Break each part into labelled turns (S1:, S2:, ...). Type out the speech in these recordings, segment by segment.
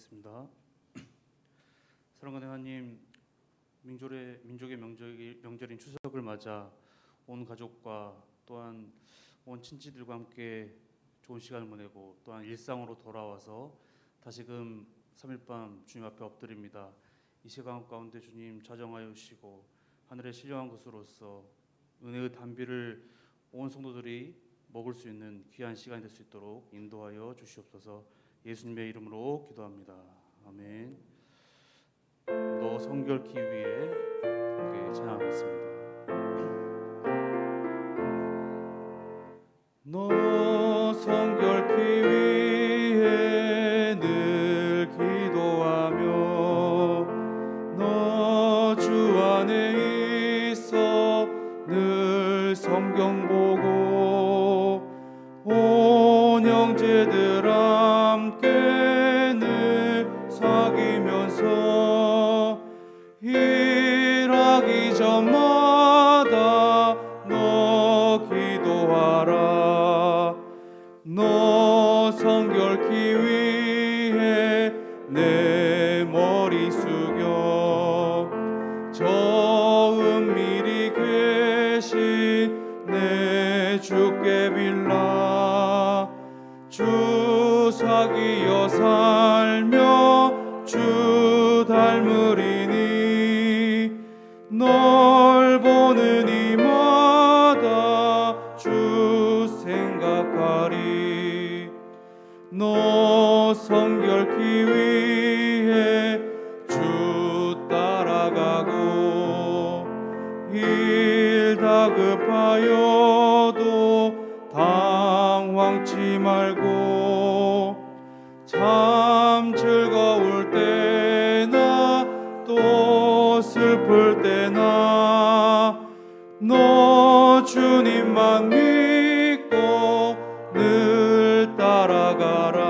S1: 기도하겠습니다. 사랑하는 하나님, 민족의 명절인 추석을 맞아 온 가족과 또한 온 친지들과 함께 좋은 시간을 보내고 또한 일상으로 돌아와서 다시금 3일 밤 주님 앞에 엎드립니다. 이 시간 가운데 주님 자정하여 주시고 하늘의 신령한 것으로서 은혜의 단비를 온 성도들이 먹을 수 있는 귀한 시간이 될 수 있도록 인도하여 주시옵소서. 예수님의 이름으로 기도합니다. 아멘. 너 성결케 위해 함께 찬양하겠습니다. 너 성결케 위해 늘 기도하며 너 주 안에 있어 늘 성경 보고 온 형제들 함께 늘 사귀면서 일하기 전마다 너 기도하라. 너 성결케 위해 내 머리 숙여 저 은밀히 계신 내 주께 빌라. 주 사귀어 살며 주 닮으리니 널 보는 이마다 주 생각하리. 너 성결케 위해 주 따라가고 일 다급하여도 당황치 말고 참 즐거울 때나 또 슬플 때나 너 주님만 믿고 늘 따라가라.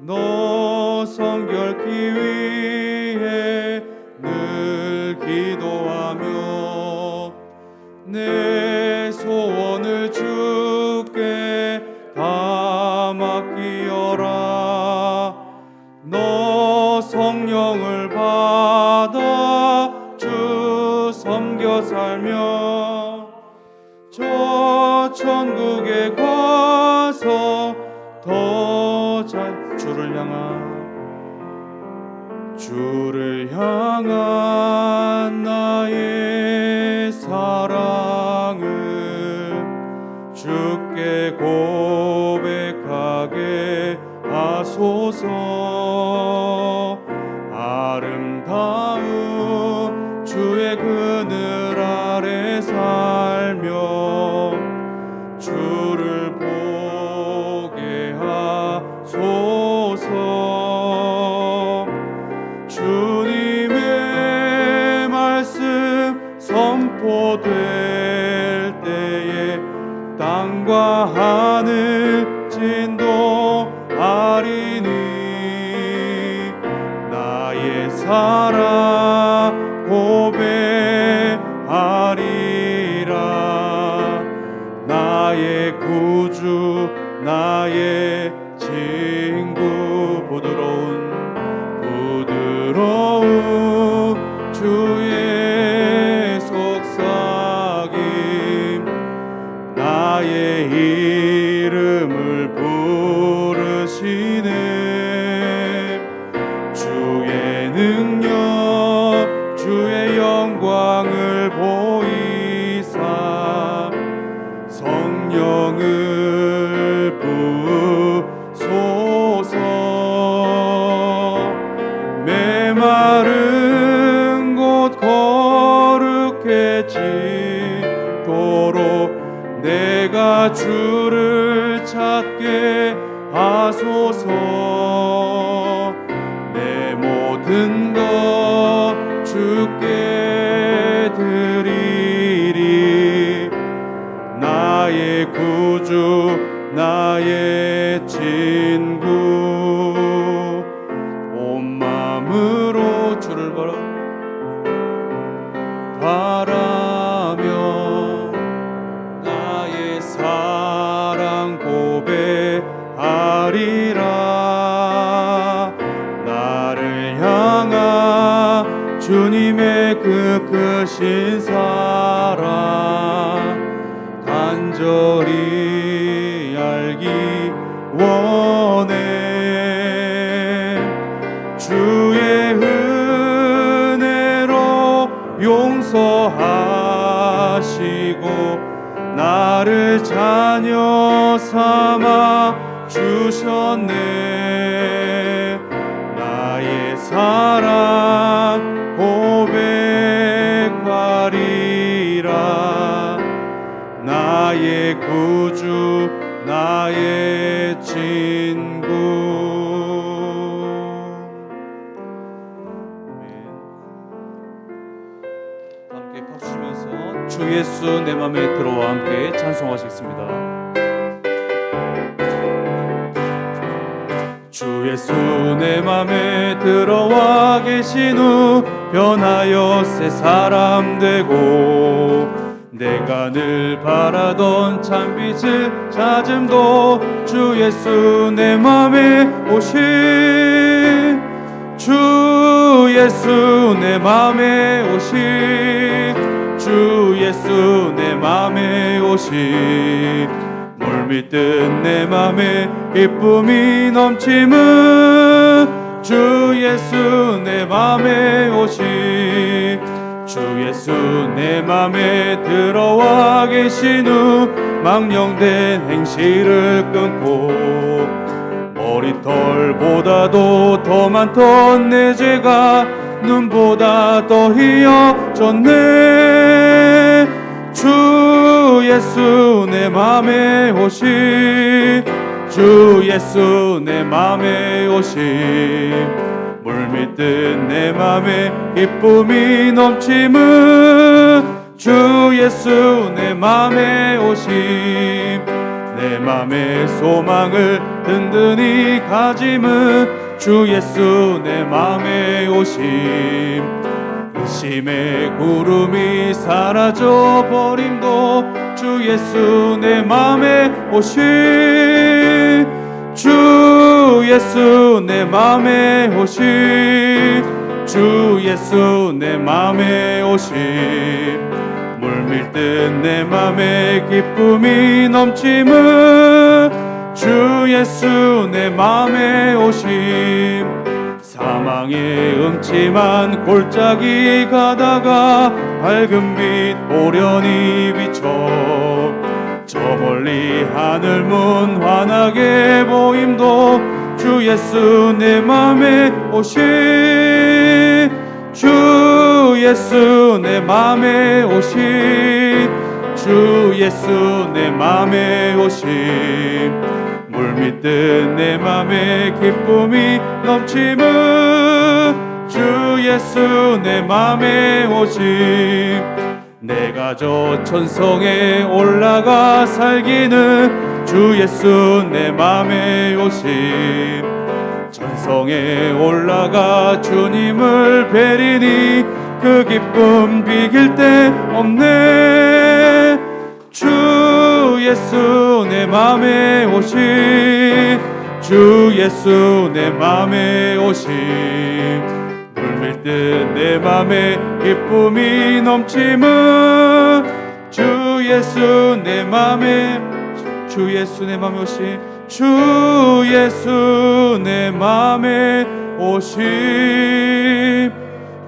S1: 너 성결케 위해 늘 기도하며 내 소원을 주께 다 맡기어라. 너 성령을 받아 주 섬겨 살며 저 천국에 가서 더 잘 주를 향한 나의 사랑을 주께 고백하게 하소서. 아름다운 주의 그늘 아래 살며 주를 보게 하소서. 주님의 말씀 선포될 때에 땅과 하늘 진동하리니 나의 사랑 고백하리라. 나의 구주 나의 친구 부드러운 주의 속삭임 나의 이름을 부르시네. 주의 능력 주의 영광을 보이사 성령을 부으소서. 메마른 곳 거룩해지도록 내가 주를 찾게 하소서. 내 모든 것 주께 드리리. 나의 구주 나의 친구 온 마음으로 주를 바라며 나의 사랑
S2: 그 크신 사랑 간절히 알기 원해. 주의 은혜로 용서하시고 나를 자녀 삼아 주셨네. 나의 사랑 고백하리라. 나의 구주 나의 친구. 함께 박수 치면서 주 예수 내 맘에 들어와 함께 찬송하시겠습니다. 주 예수 내 맘에 들어와 계신 후 변하여 새 사람 되고 내가 늘 바라던 참빛을 찾음도 주 예수 내 맘에 오신 주 예수 내 맘에 오신 주 예수 내 맘에 오신 물밀듯 내 맘에 기쁨이 넘치는 주 예수 내 맘에 오신 주 예수 내 맘에 들어와 계신 후 망령된 행실을 끊고 머리털보다도 더 많던 내 죄가 눈보다 더 희어졌네. 주 예수 내 맘에 오신 주 예수 내 맘에 오신 물밀듯 내 맘에 기쁨이 넘치는 주 예수 내 맘에 오신 내 맘의 소망을 든든히 가짐은 주 예수 내 맘에 오심. 의심의 구름이 사라져 버림도 주 예수 내 맘에 오심. 주 예수 내 맘에 오심. 주 예수 내 맘에 오심. 물밀듯 내 맘에 기쁨이 넘치는 주 예수 내 맘에 오심. 사망의 음침한 골짜기 가다가 밝은 빛 오련히 비춰 저 멀리 하늘 문 환하게 보임도 주 예수 내 맘에 오신 주 예수 내 맘에 오신 주 예수 내 맘에 오신 물밀듯 내 맘에 기쁨이 넘치는 주 예수 내 맘에 오심. 내가 저 천성에 올라가 살기는 주 예수 내 맘에 오심. 천성에 올라가 주님을 뵈리니 그 기쁨 비길 데 없네. 주 예수 내 맘에 오신 주 예수 내 맘에 오신 물밀듯 내 맘에 기쁨이 넘치는 주 예수 내 맘에 주 예수 내 맘에 오신 주 예수 내 맘에 오신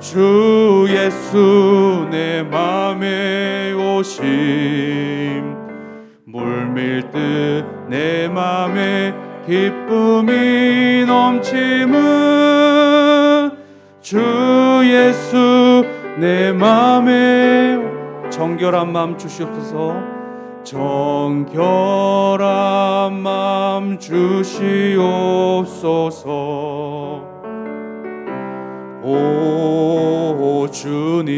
S2: 주 예수 내 맘에 오심. 물밀듯 내 맘에 기쁨이 넘치는 주 예수 내 맘에 정결한 마음 주시옵소서. 정결한 마음 주시옵소서. 오 주님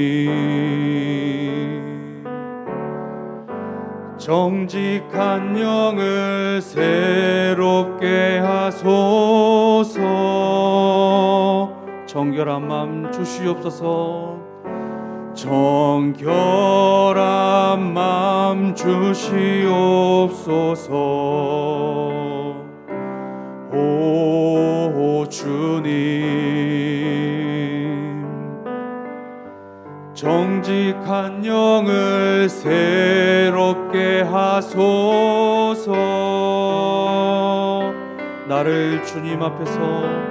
S2: 정직한 영을 새롭게 하소서. 정결한 마음 주시옵소서. 정결한 마음 주시옵소서. 오 주님 정직한 영을 새롭게 하소서. 나를 주님 앞에서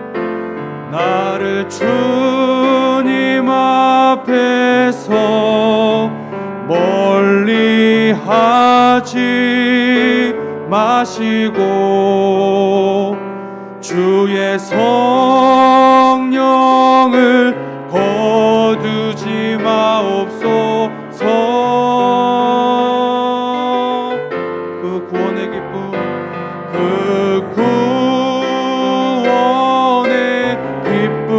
S2: 멀리 하지 마시고 주의 성령을 거두지 마옵소서. 그 구원의 기쁨, 그 구원의 기쁨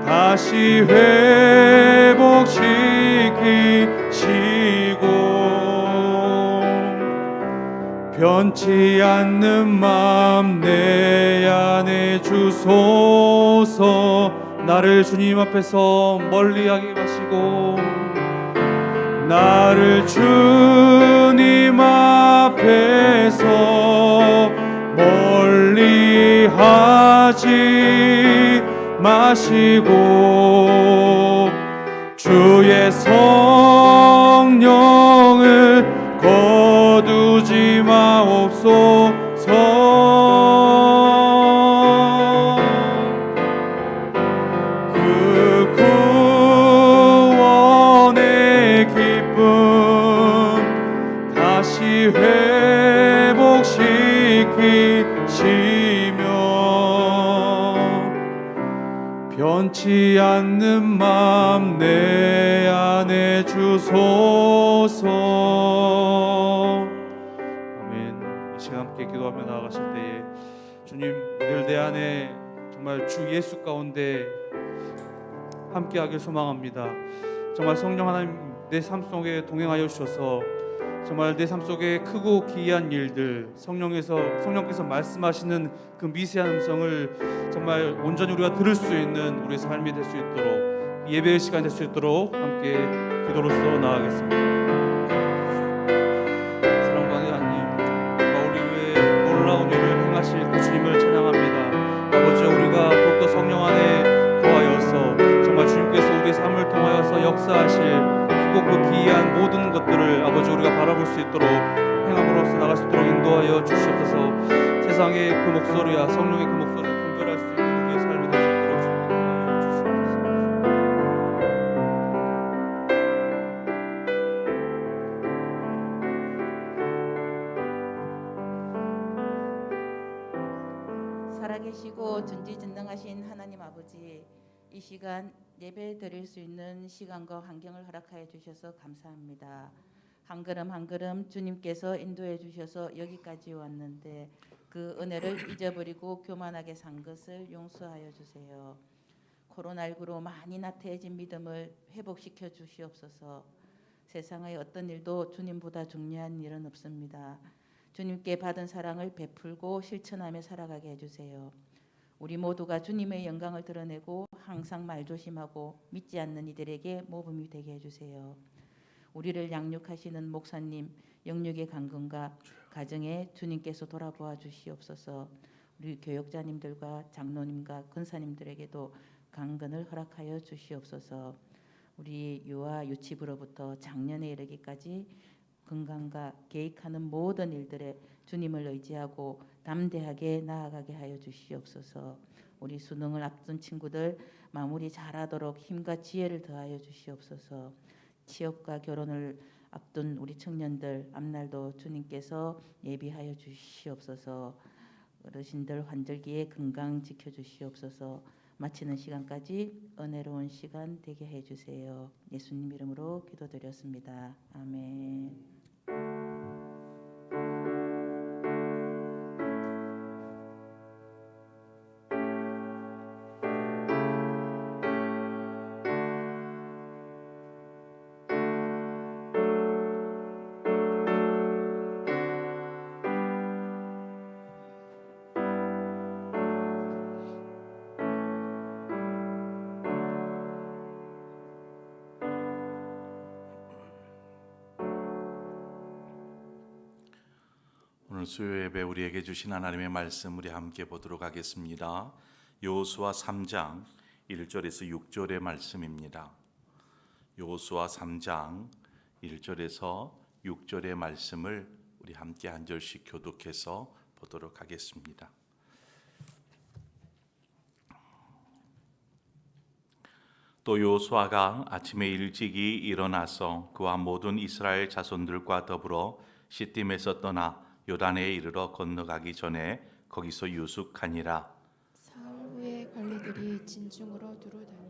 S2: 다시 회복시키시고 변치 않는 마음 내 안에 주소서. 나를 주님 앞에서 멀리하게 마시고 나를 주님 앞에서 멀리하지 마시고 주의 성령을 거두지 마옵소서. 그 구원의 기쁨 다시 회복시키시며 변치 않는 마음 내 안에 주소서. 아멘. 이 시간 함께 기도하며 나아가실 때에 주님 늘 내 안에 정말 주 예수 가운데 함께하길 소망합니다. 정말 성령 하나님 내 삶 속에 동행하여 주셔서 정말 내 삶 속에 크고 기이한 일들 성령께서 말씀하시는 그 미세한 음성을 정말 온전히 우리가 들을 수 있는 우리의 삶이 될 수 있도록 예배의 시간이 될 수 있도록 함께 기도로서 나아가겠습니다. 사랑하는 하나님, 우리 위에 놀라운 일을 행하실 그 주님을 찬양합니다. 아버지, 우리가 더욱더 성령 안에 거하여서 정말 주님께서 우리의 삶을 통하여서 역사하실 크고 그 기이한 모든 것들을 아버지 우리가 바라볼 수 있도록 행함으로써 나갈 수 있도록 인도하여 주시옵소서. 세상의 그 목소리와 성령의 그 목소리를 분별할 수 있는 우리의 삶이 될 수 있도록 주님 인도하여 주시옵소서.
S3: 살아계시고 전지전능하신 하나님 아버지, 이 시간 예배 드릴 수 있는 시간과 환경을 허락하여 주셔서 감사합니다. 한 걸음 한 걸음 주님께서 인도해 주셔서 여기까지 왔는데 그 은혜를 잊어버리고 교만하게 산 것을 용서하여 주세요. 코로나19로 많이 나태해진 믿음을 회복시켜 주시옵소서. 세상의 어떤 일도 주님보다 중요한 일은 없습니다. 주님께 받은 사랑을 베풀고 실천하며 살아가게 해주세요. 우리 모두가 주님의 영광을 드러내고 항상 말조심하고 믿지 않는 이들에게 모범이 되게 해주세요. 우리를 양육하시는 목사님 영육의 강건과 가정에 주님께서 돌아보아 주시옵소서. 우리 교역자님들과 장로님과 권사님들에게도 강건을 허락하여 주시옵소서. 우리 유아 유치부로부터 작년에 이르기까지 건강과 계획하는 모든 일들에 주님을 의지하고 담대하게 나아가게 하여 주시옵소서. 우리 수능을 앞둔 친구들 마무리 잘하도록 힘과 지혜를 더하여 주시옵소서. 취업과 결혼을 앞둔 우리 청년들 앞날도 주님께서 예비하여 주시옵소서. 어르신들 환절기에 건강 지켜주시옵소서. 마치는 시간까지 은혜로운 시간 되게 해주세요. 예수님 이름으로 기도드렸습니다. 아멘.
S4: 오늘 수요 예배 우리에게 주신 하나님의 말씀 우리 함께 보도록 하겠습니다. 여호수아 3장 1절에서 6절의 말씀입니다. 여호수아 3장 1절에서 6절의 말씀을 우리 함께 한 절씩 교독해서 보도록 하겠습니다. 또 여호수아가 아침에 일찍이 일어나서 그와 모든 이스라엘 자손들과 더불어 시딤에서 떠나 요단에 이르러 건너가기 전에 거기서 유숙하니라.
S5: 사흘 후에 관리들이 진중으로 두루다니며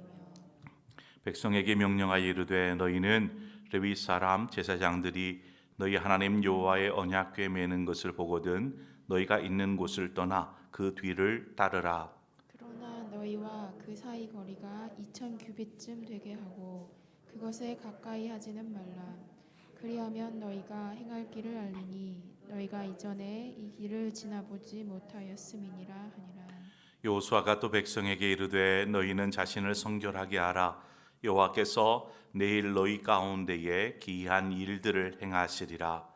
S4: 백성에게 명령하여 이르되 너희는 레위 사람 제사장들이 너희 하나님 여호와의 언약궤 매는 것을 보거든 너희가 있는 곳을 떠나 그 뒤를 따르라.
S5: 그러나 너희와 그 사이 거리가 2,000 규빗쯤 되게 하고 그것에 가까이 하지는 말라. 그리하면 너희가 행할 길을 알리니 너희가 이전에 이 길을 지나보지 못하였음이니라 하니라.
S4: 여호수아가 또 백성에게 이르되 너희는 자신을 성결하게 하라. 여호와께서 내일 너희 가운데에 기이한 일들을 행하시리라.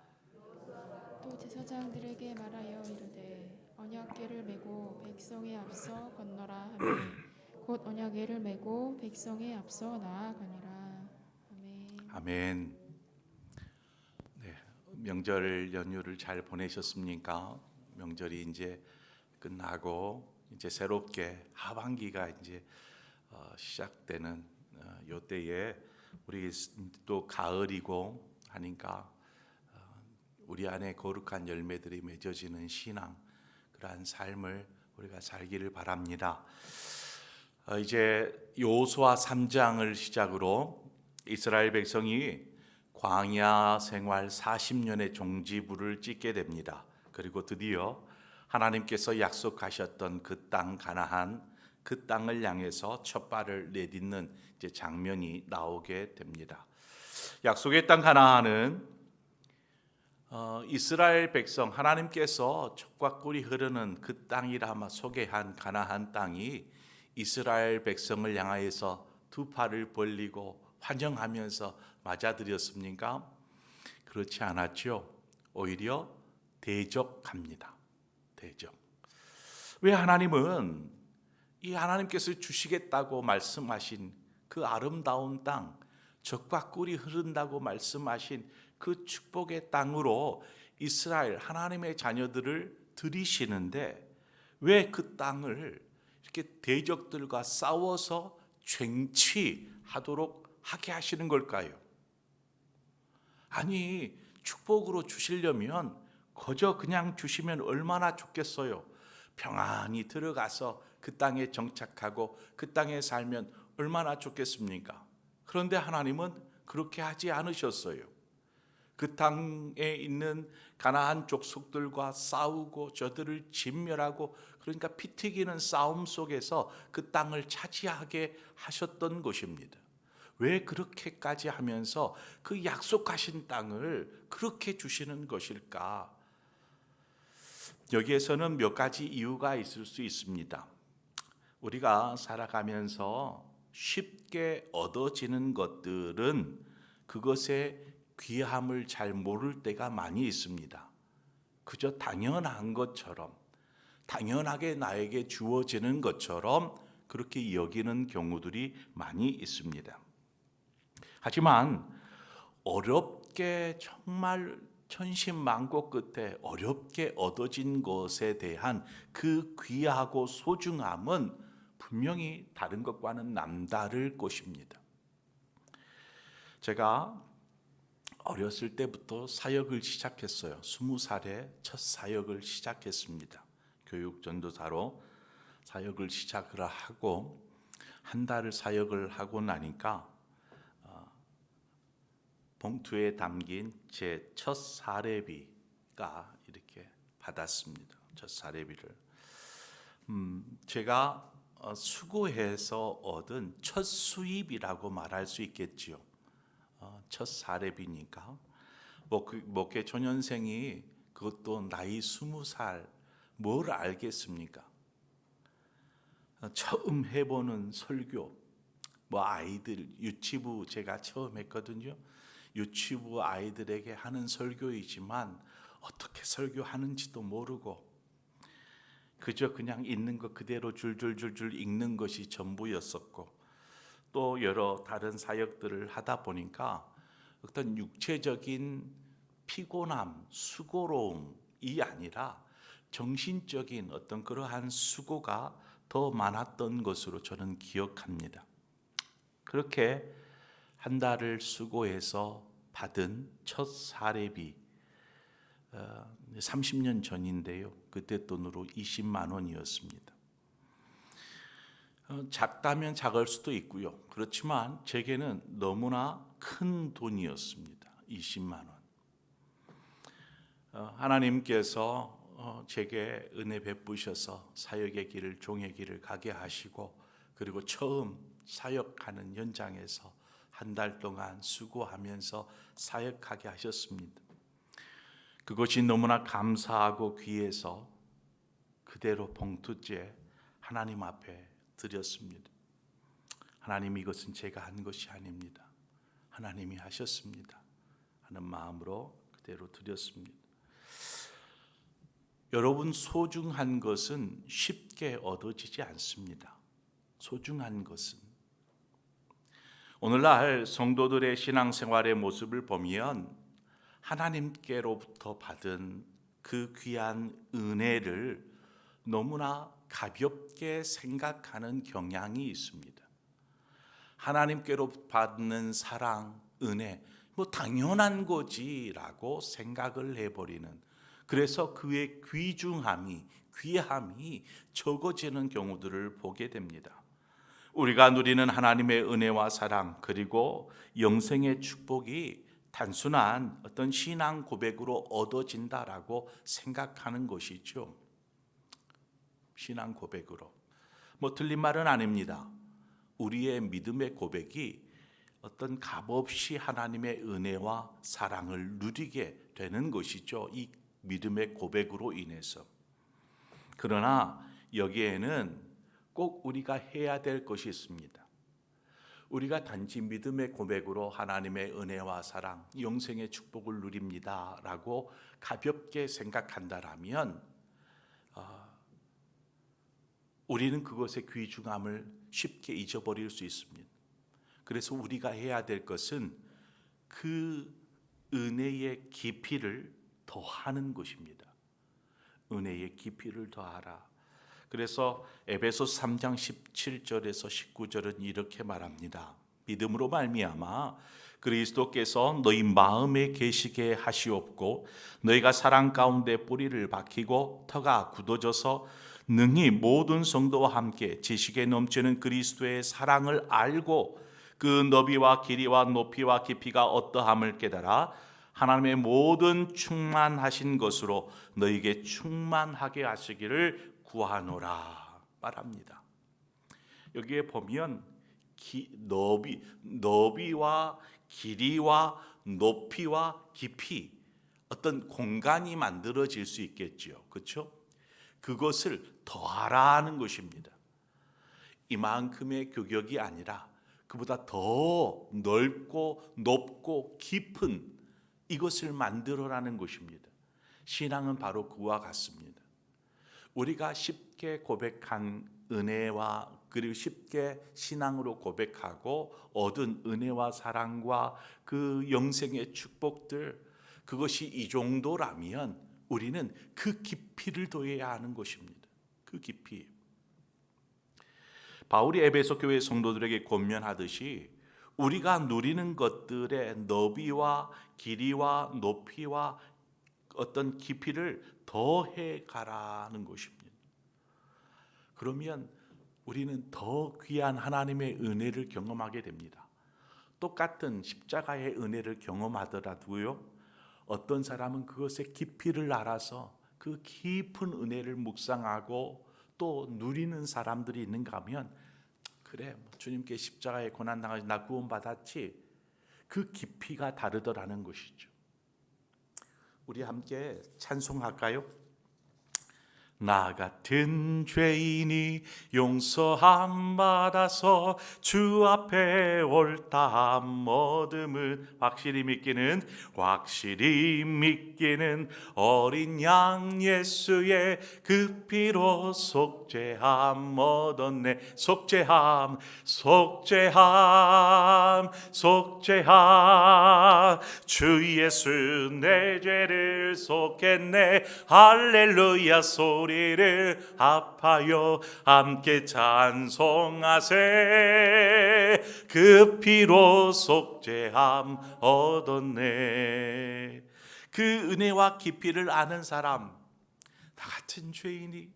S5: 또 제사장들에게 말하여 이르되 언약궤를 메고 백성의 앞서 건너라 하며 곧 언약궤를 메고 백성의 앞서 나아가니라. 아멘.
S4: 아멘. 네, 명절 연휴를 잘 보내셨습니까? 명절이 이제 끝나고 이제 새롭게 하반기가 이제 시작되는 요 때에 우리 또 가을이고 하니까 우리 안에 거룩한 열매들이 맺어지는 신앙 그러한 삶을 우리가 살기를 바랍니다. 이제 여호수아 3장을 시작으로 이스라엘 백성이 광야 생활 40년의 종지부를 찍게 됩니다. 그리고 드디어 하나님께서 약속하셨던 그 땅 가나안 그 땅을 향해서 첫 발을 내딛는 이제 장면이 나오게 됩니다. 약속의 땅 가나안은 이스라엘 백성 하나님께서 젖과 꿀이 흐르는 그 땅이라 소개한 가나안 땅이 이스라엘 백성을 향하여서 두 팔을 벌리고 환영하면서 맞아들였습니까? 그렇지 않았죠. 오히려 대적합니다. 대적. 왜 하나님은 이 하나님께서 주시겠다고 말씀하신 그 아름다운 땅, 젖과 꿀이 흐른다고 말씀하신 그 축복의 땅으로 이스라엘 하나님의 자녀들을 들이시는데 왜 그 땅을 이렇게 대적들과 싸워서 쟁취하도록 하게 하시는 걸까요? 아니, 축복으로 주시려면 거저 그냥 주시면 얼마나 좋겠어요. 평안히 들어가서 그 땅에 정착하고 그 땅에 살면 얼마나 좋겠습니까? 그런데 하나님은 그렇게 하지 않으셨어요. 그 땅에 있는 가나안 족속들과 싸우고 저들을 진멸하고 그러니까 피 튀기는 싸움 속에서 그 땅을 차지하게 하셨던 것입니다. 왜 그렇게까지 하면서 그 약속하신 땅을 그렇게 주시는 것일까? 여기에서는 몇 가지 이유가 있을 수 있습니다. 우리가 살아가면서 쉽게 얻어지는 것들은 그것의 귀함을 잘 모를 때가 많이 있습니다. 그저 당연한 것처럼, 당연하게 나에게 주어지는 것처럼 그렇게 여기는 경우들이 많이 있습니다. 하지만 어렵게 정말 천신만고 끝에 어렵게 얻어진 것에 대한 그 귀하고 소중함은 분명히 다른 것과는 남다를 것입니다. 제가 어렸을 때부터 사역을 시작했어요. 20살에 첫 사역을 시작했습니다. 교육전도사로 사역을 시작을 하고 한 달을 사역을 하고 나니까 봉투에 담긴 제 첫 사례비가 이렇게 받았습니다. 첫 사례비를 제가 수고해서 얻은 첫 수입이라고 말할 수 있겠지요. 첫 사례비니까 목회 초년생이 그것도 나이 20살 뭘 알겠습니까? 처음 해보는 설교, 아이들 유치부 제가 처음 했거든요. 유치부 아이들에게 하는 설교이지만 어떻게 설교하는지도 모르고 그저 그냥 있는 거 그대로 줄줄줄줄 읽는 것이 전부였었고 또 여러 다른 사역들을 하다 보니까 어떤 육체적인 피곤함, 수고로움이 아니라 정신적인 어떤 그러한 수고가 더 많았던 것으로 저는 기억합니다. 그렇게 한 달을 수고해서 받은 첫 사례비 30년 전인데요. 그때 돈으로 20만 원이었습니다. 작다면 작을 수도 있고요. 그렇지만 제게는 너무나 큰 돈이었습니다. 20만 원. 하나님께서 제게 은혜 베푸셔서 사역의 길을, 종의 길을 가게 하시고, 그리고 처음 사역하는 현장에서 한 달 동안 수고하면서 사역하게 하셨습니다. 그것이 너무나 감사하고 귀해서 그대로 봉투째 하나님 앞에 드렸습니다. 하나님, 이것은 제가 한 것이 아닙니다. 하나님이 하셨습니다 하는 마음으로 그대로 드렸습니다. 여러분, 소중한 것은 쉽게 얻어지지 않습니다. 소중한 것은. 오늘날 성도들의 신앙생활의 모습을 보면 하나님께로부터 받은 그 귀한 은혜를 너무나 가볍게 생각하는 경향이 있습니다. 하나님께로 받는 사랑, 은혜, 당연한 거지라고 생각을 해버리는, 그래서 그의 귀중함이, 귀함이 적어지는 경우들을 보게 됩니다. 우리가 누리는 하나님의 은혜와 사랑, 그리고 영생의 축복이 단순한 어떤 신앙 고백으로 얻어진다라고 생각하는 것이죠. 신앙 고백으로. 틀린 말은 아닙니다. 우리의 믿음의 고백이 어떤 값없이 하나님의 은혜와 사랑을 누리게 되는 것이죠. 이 믿음의 고백으로 인해서. 그러나 여기에는 꼭 우리가 해야 될 것이 있습니다. 우리가 단지 믿음의 고백으로 하나님의 은혜와 사랑, 영생의 축복을 누립니다 라고 가볍게 생각한다라면 우리는 그것의 귀중함을 쉽게 잊어버릴 수 있습니다. 그래서 우리가 해야 될 것은 그 은혜의 깊이를 더하는 것입니다. 은혜의 깊이를 더하라. 그래서 에베소 3장 17절에서 19절은 이렇게 말합니다. 믿음으로 말미암아 그리스도께서 너희 마음에 계시게 하시옵고, 너희가 사랑 가운데 뿌리를 박히고 터가 굳어져서 능히 모든 성도와 함께 지식에 넘치는 그리스도의 사랑을 알고 그 너비와 길이와 높이와 깊이가 어떠함을 깨달아 하나님의 모든 충만하신 것으로 너희에게 충만하게 하시기를 구하노라 말합니다. 여기에 보면 너비와 길이와 높이와 깊이, 어떤 공간이 만들어질 수 있겠죠. 그렇죠? 그것을 더하라는 것입니다. 이만큼의 규격이 아니라 그보다 더 넓고 높고 깊은 이것을 만들어라는 것입니다. 신앙은 바로 그와 같습니다. 우리가 쉽게 고백한 은혜와, 그리고 쉽게 신앙으로 고백하고 얻은 은혜와 사랑과 그 영생의 축복들, 그것이 이 정도라면 우리는 그 깊이를 더해야 하는 것입니다. 그 깊이. 바울이 에베소 교회 성도들에게 권면하듯이 우리가 누리는 것들의 너비와 길이와 높이와 어떤 깊이를 더해 가라는 것입니다. 그러면 우리는 더 귀한 하나님의 은혜를 경험하게 됩니다. 똑같은 십자가의 은혜를 경험하더라도요, 어떤 사람은 그것의 깊이를 알아서 그 깊은 은혜를 묵상하고 또 누리는 사람들이 있는가 하면, 그래, 주님께 십자가에 고난당하시 나 구원받았지, 그 깊이가 다르더라는 것이죠. 우리 함께 찬송할까요? 나 같은 죄인이 용서함 받아서 주 앞에 옳다함 얻음을 확실히 믿기는 어린 양 예수의 그 피로 속죄함 얻었네. 속죄함 주 예수 내 죄를 속했네. 할렐루야 소리를 합하여 함께 찬송하세. 그 피로 속죄함 얻었네. 그 은혜와 깊이를 아는 사람, 나 같은 죄인이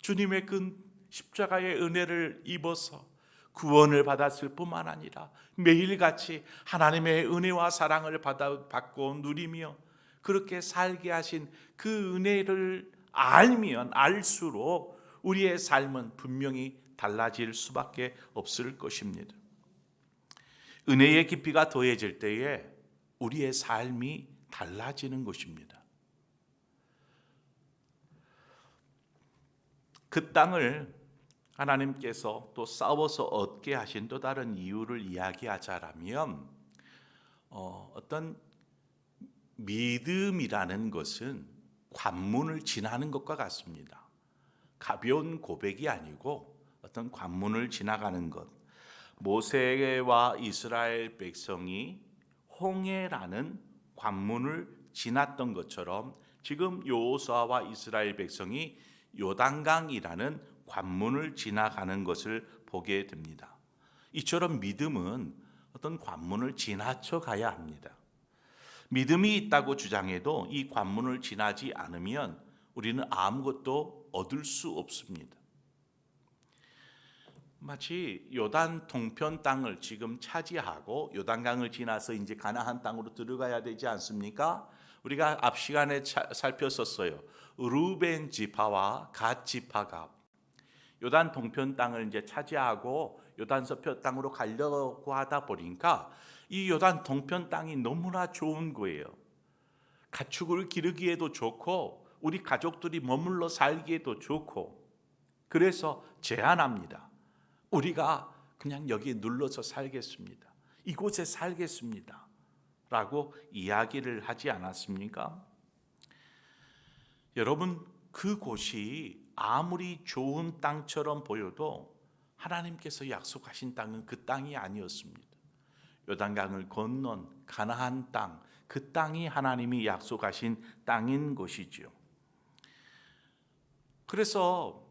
S4: 주님의 그 십자가의 은혜를 입어서 구원을 받았을 뿐만 아니라 매일같이 하나님의 은혜와 사랑을 받고 누리며 그렇게 살게 하신 그 은혜를 알면 알수록 우리의 삶은 분명히 달라질 수밖에 없을 것입니다. 은혜의 깊이가 더해질 때에 우리의 삶이 달라지는 것입니다. 그 땅을 하나님께서 또 싸워서 얻게 하신 또 다른 이유를 이야기하자라면 어떤 믿음이라는 것은 관문을 지나는 것과 같습니다. 가벼운 고백이 아니고 어떤 관문을 지나가는 것. 모세와 이스라엘 백성이 홍해라는 관문을 지났던 것처럼 지금 여호수아와 이스라엘 백성이 요단강이라는 관문을 지나가는 것을 보게 됩니다. 이처럼 믿음은 어떤 관문을 지나쳐 가야 합니다. 믿음이 있다고 주장해도 이 관문을 지나지 않으면 우리는 아무것도 얻을 수 없습니다. 마치 요단 동편 땅을 지금 차지하고 요단강을 지나서 이제 가나안 땅으로 들어가야 되지 않습니까? 우리가 앞 시간에 살폈었어요. 루벤 지파와 갓 지파가 요단 동편 땅을 이제 차지하고 요단 서편 땅으로 가려고 하다 보니까 이 요단 동편 땅이 너무나 좋은 거예요. 가축을 기르기에도 좋고 우리 가족들이 머물러 살기에도 좋고, 그래서 제안합니다. 우리가 그냥 여기에 눌러서 살겠습니다. 이곳에 살겠습니다. 라고 이야기를 하지 않았습니까? 여러분, 그곳이 아무리 좋은 땅처럼 보여도 하나님께서 약속하신 땅은 그 땅이 아니었습니다. 요단강을 건넌 가나안 땅, 그 땅이 하나님이 약속하신 땅인 것이죠. 그래서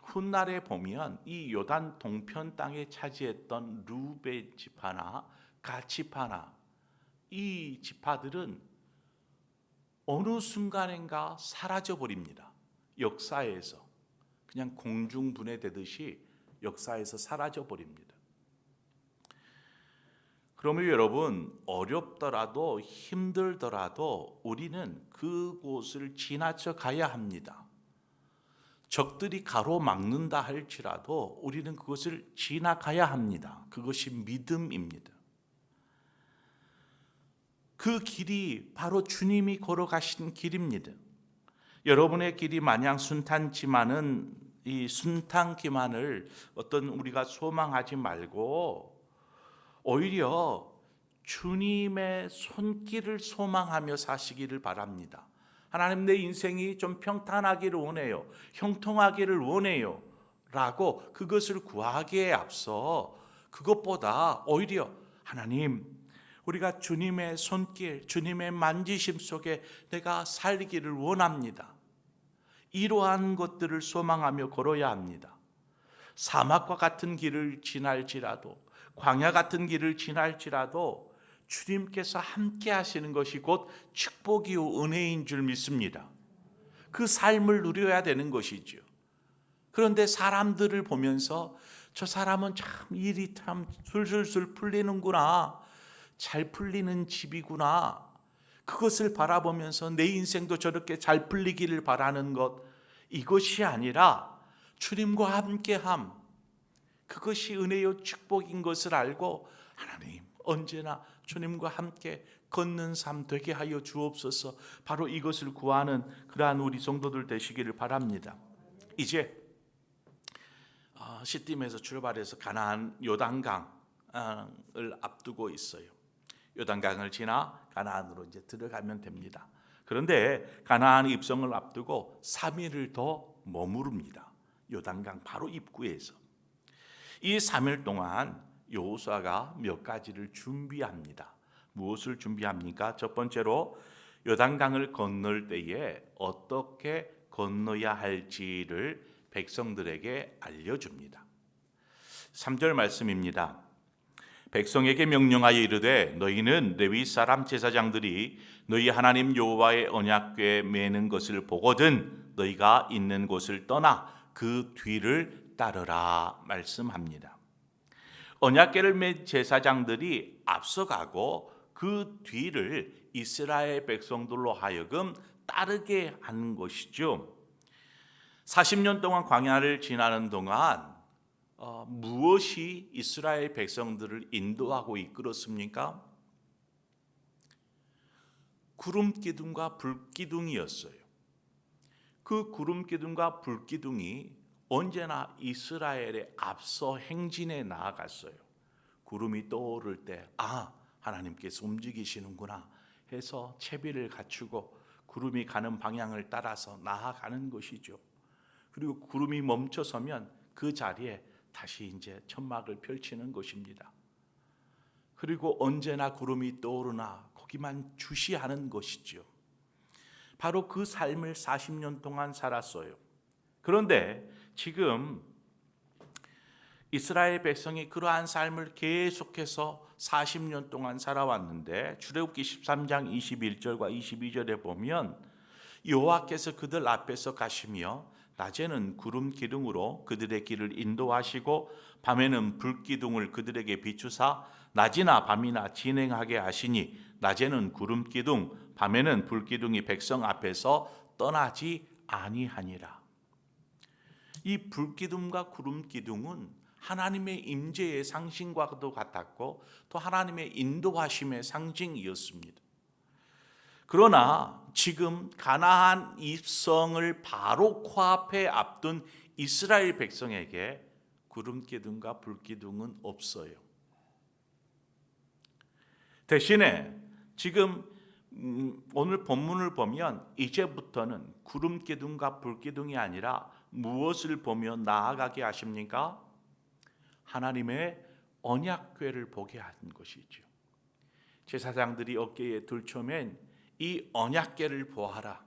S4: 훗날에 보면 이 요단 동편 땅에 차지했던 루벤 지파나 갓 지파나 이 지파들은 어느 순간인가 사라져 버립니다. 역사에서 그냥 공중분해되듯이 역사에서 사라져 버립니다. 그러면 여러분, 어렵더라도 힘들더라도 우리는 그곳을 지나쳐 가야 합니다. 적들이 가로막는다 할지라도 우리는 그것을 지나가야 합니다. 그것이 믿음입니다. 그 길이 바로 주님이 걸어가신 길입니다. 여러분의 길이 마냥 순탄치만은 이 순탄기만을 어떤 우리가 소망하지 말고 오히려 주님의 손길을 소망하며 사시기를 바랍니다. 하나님, 내 인생이 좀 평탄하기를 원해요. 형통하기를 원해요. 라고 그것을 구하기에 앞서 그것보다 오히려 하나님, 우리가 주님의 손길, 주님의 만지심 속에 내가 살기를 원합니다. 이러한 것들을 소망하며 걸어야 합니다. 사막과 같은 길을 지날지라도, 광야 같은 길을 지날지라도 주님께서 함께 하시는 것이 곧 축복이요 은혜인 줄 믿습니다. 그 삶을 누려야 되는 것이죠. 그런데 사람들을 보면서 저 사람은 참 일이 참 술술술 풀리는구나, 잘 풀리는 집이구나, 그것을 바라보면서 내 인생도 저렇게 잘 풀리기를 바라는 것, 이것이 아니라 주님과 함께함, 그것이 은혜요 축복인 것을 알고 하나님, 언제나 주님과 함께 걷는 삶 되게 하여 주옵소서. 바로 이것을 구하는 그러한 우리 성도들 되시기를 바랍니다. 이제 시딤에서 출발해서 가나안 요단강을 앞두고 있어요. 요단강을 지나 가나안으로 이제 들어가면 됩니다. 그런데 가나안 입성을 앞두고 3일을 더 머무릅니다. 요단강 바로 입구에서. 이 3일 동안 여호수아가 몇 가지를 준비합니다. 무엇을 준비합니까? 첫 번째로 요단강을 건널 때에 어떻게 건너야 할지를 백성들에게 알려줍니다. 3절 말씀입니다. 백성에게 명령하여 이르되 너희는 레위 사람 제사장들이 너희 하나님 여호와의 언약궤에 매는 것을 보거든 너희가 있는 곳을 떠나 그 뒤를 따르라 말씀합니다. 언약궤를 맨 제사장들이 앞서가고 그 뒤를 이스라엘 백성들로 하여금 따르게 하는 것이죠. 40년 동안 광야를 지나는 동안 무엇이 이스라엘 백성들을 인도하고 이끌었습니까? 구름 기둥과 불 기둥이었어요. 그 구름 기둥과 불 기둥이 언제나 이스라엘의 앞서 행진에 나아갔어요. 구름이 떠오를 때 하나님께서 움직이시는구나 해서 채비를 갖추고 구름이 가는 방향을 따라서 나아가는 것이죠. 그리고 구름이 멈춰서면 그 자리에 다시 이제 천막을 펼치는 것입니다. 그리고 언제나 구름이 떠오르나 거기만 주시하는 것이죠. 바로 그 삶을 40년 동안 살았어요. 그런데 지금 이스라엘 백성이 그러한 삶을 계속해서 40년 동안 살아왔는데 출애굽기 13장 21절과 22절에 보면 여호와께서 그들 앞에서 가시며 낮에는 구름 기둥으로 그들의 길을 인도하시고 밤에는 불 기둥을 그들에게 비추사 낮이나 밤이나 진행하게 하시니 낮에는 구름 기둥 밤에는 불 기둥이 백성 앞에서 떠나지 아니하니라. 이 불 기둥과 구름 기둥은 하나님의 임재의 상징과도 같았고 또 하나님의 인도하심의 상징이었습니다. 그러나 지금 가나안 입성을 바로 코앞에 앞둔 이스라엘 백성에게 구름 기둥과 불 기둥은 없어요. 대신에 지금 오늘 본문을 보면 이제부터는 구름 기둥과 불 기둥이 아니라 무엇을 보며 나아가게 하십니까? 하나님의 언약궤를 보게 하는 것이죠. 제사장들이 어깨에 들쳐맨 이 언약궤를 보아라.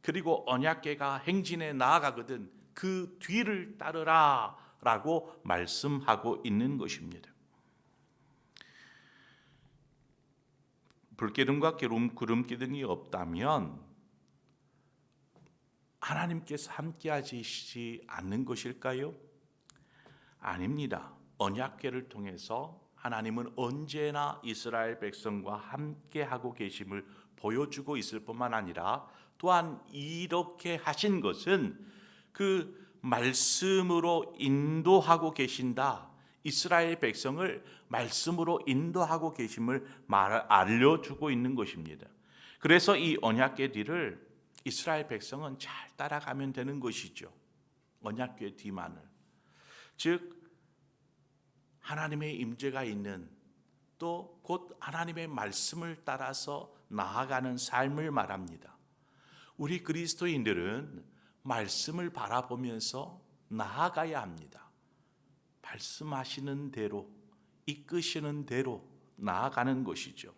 S4: 그리고 언약궤가 행진에 나아가거든 그 뒤를 따르라 라고 말씀하고 있는 것입니다. 불기둥과 구름기둥이 없다면 하나님께서 함께하시지 않는 것일까요? 아닙니다. 언약궤를 통해서 하나님은 언제나 이스라엘 백성과 함께하고 계심을 보여주고 있을 뿐만 아니라 또한 이렇게 하신 것은 그 말씀으로 인도하고 계신다. 이스라엘 백성을 말씀으로 인도하고 계심을 알려주고 있는 것입니다. 그래서 이 언약궤 뒤를 이스라엘 백성은 잘 따라가면 되는 것이죠. 언약궤 뒤만을. 즉 하나님의 임재가 있는 또 곧 하나님의 말씀을 따라서 나아가는 삶을 말합니다. 우리 그리스도인들은 말씀을 바라보면서 나아가야 합니다. 말씀하시는 대로 이끄시는 대로 나아가는 것이죠.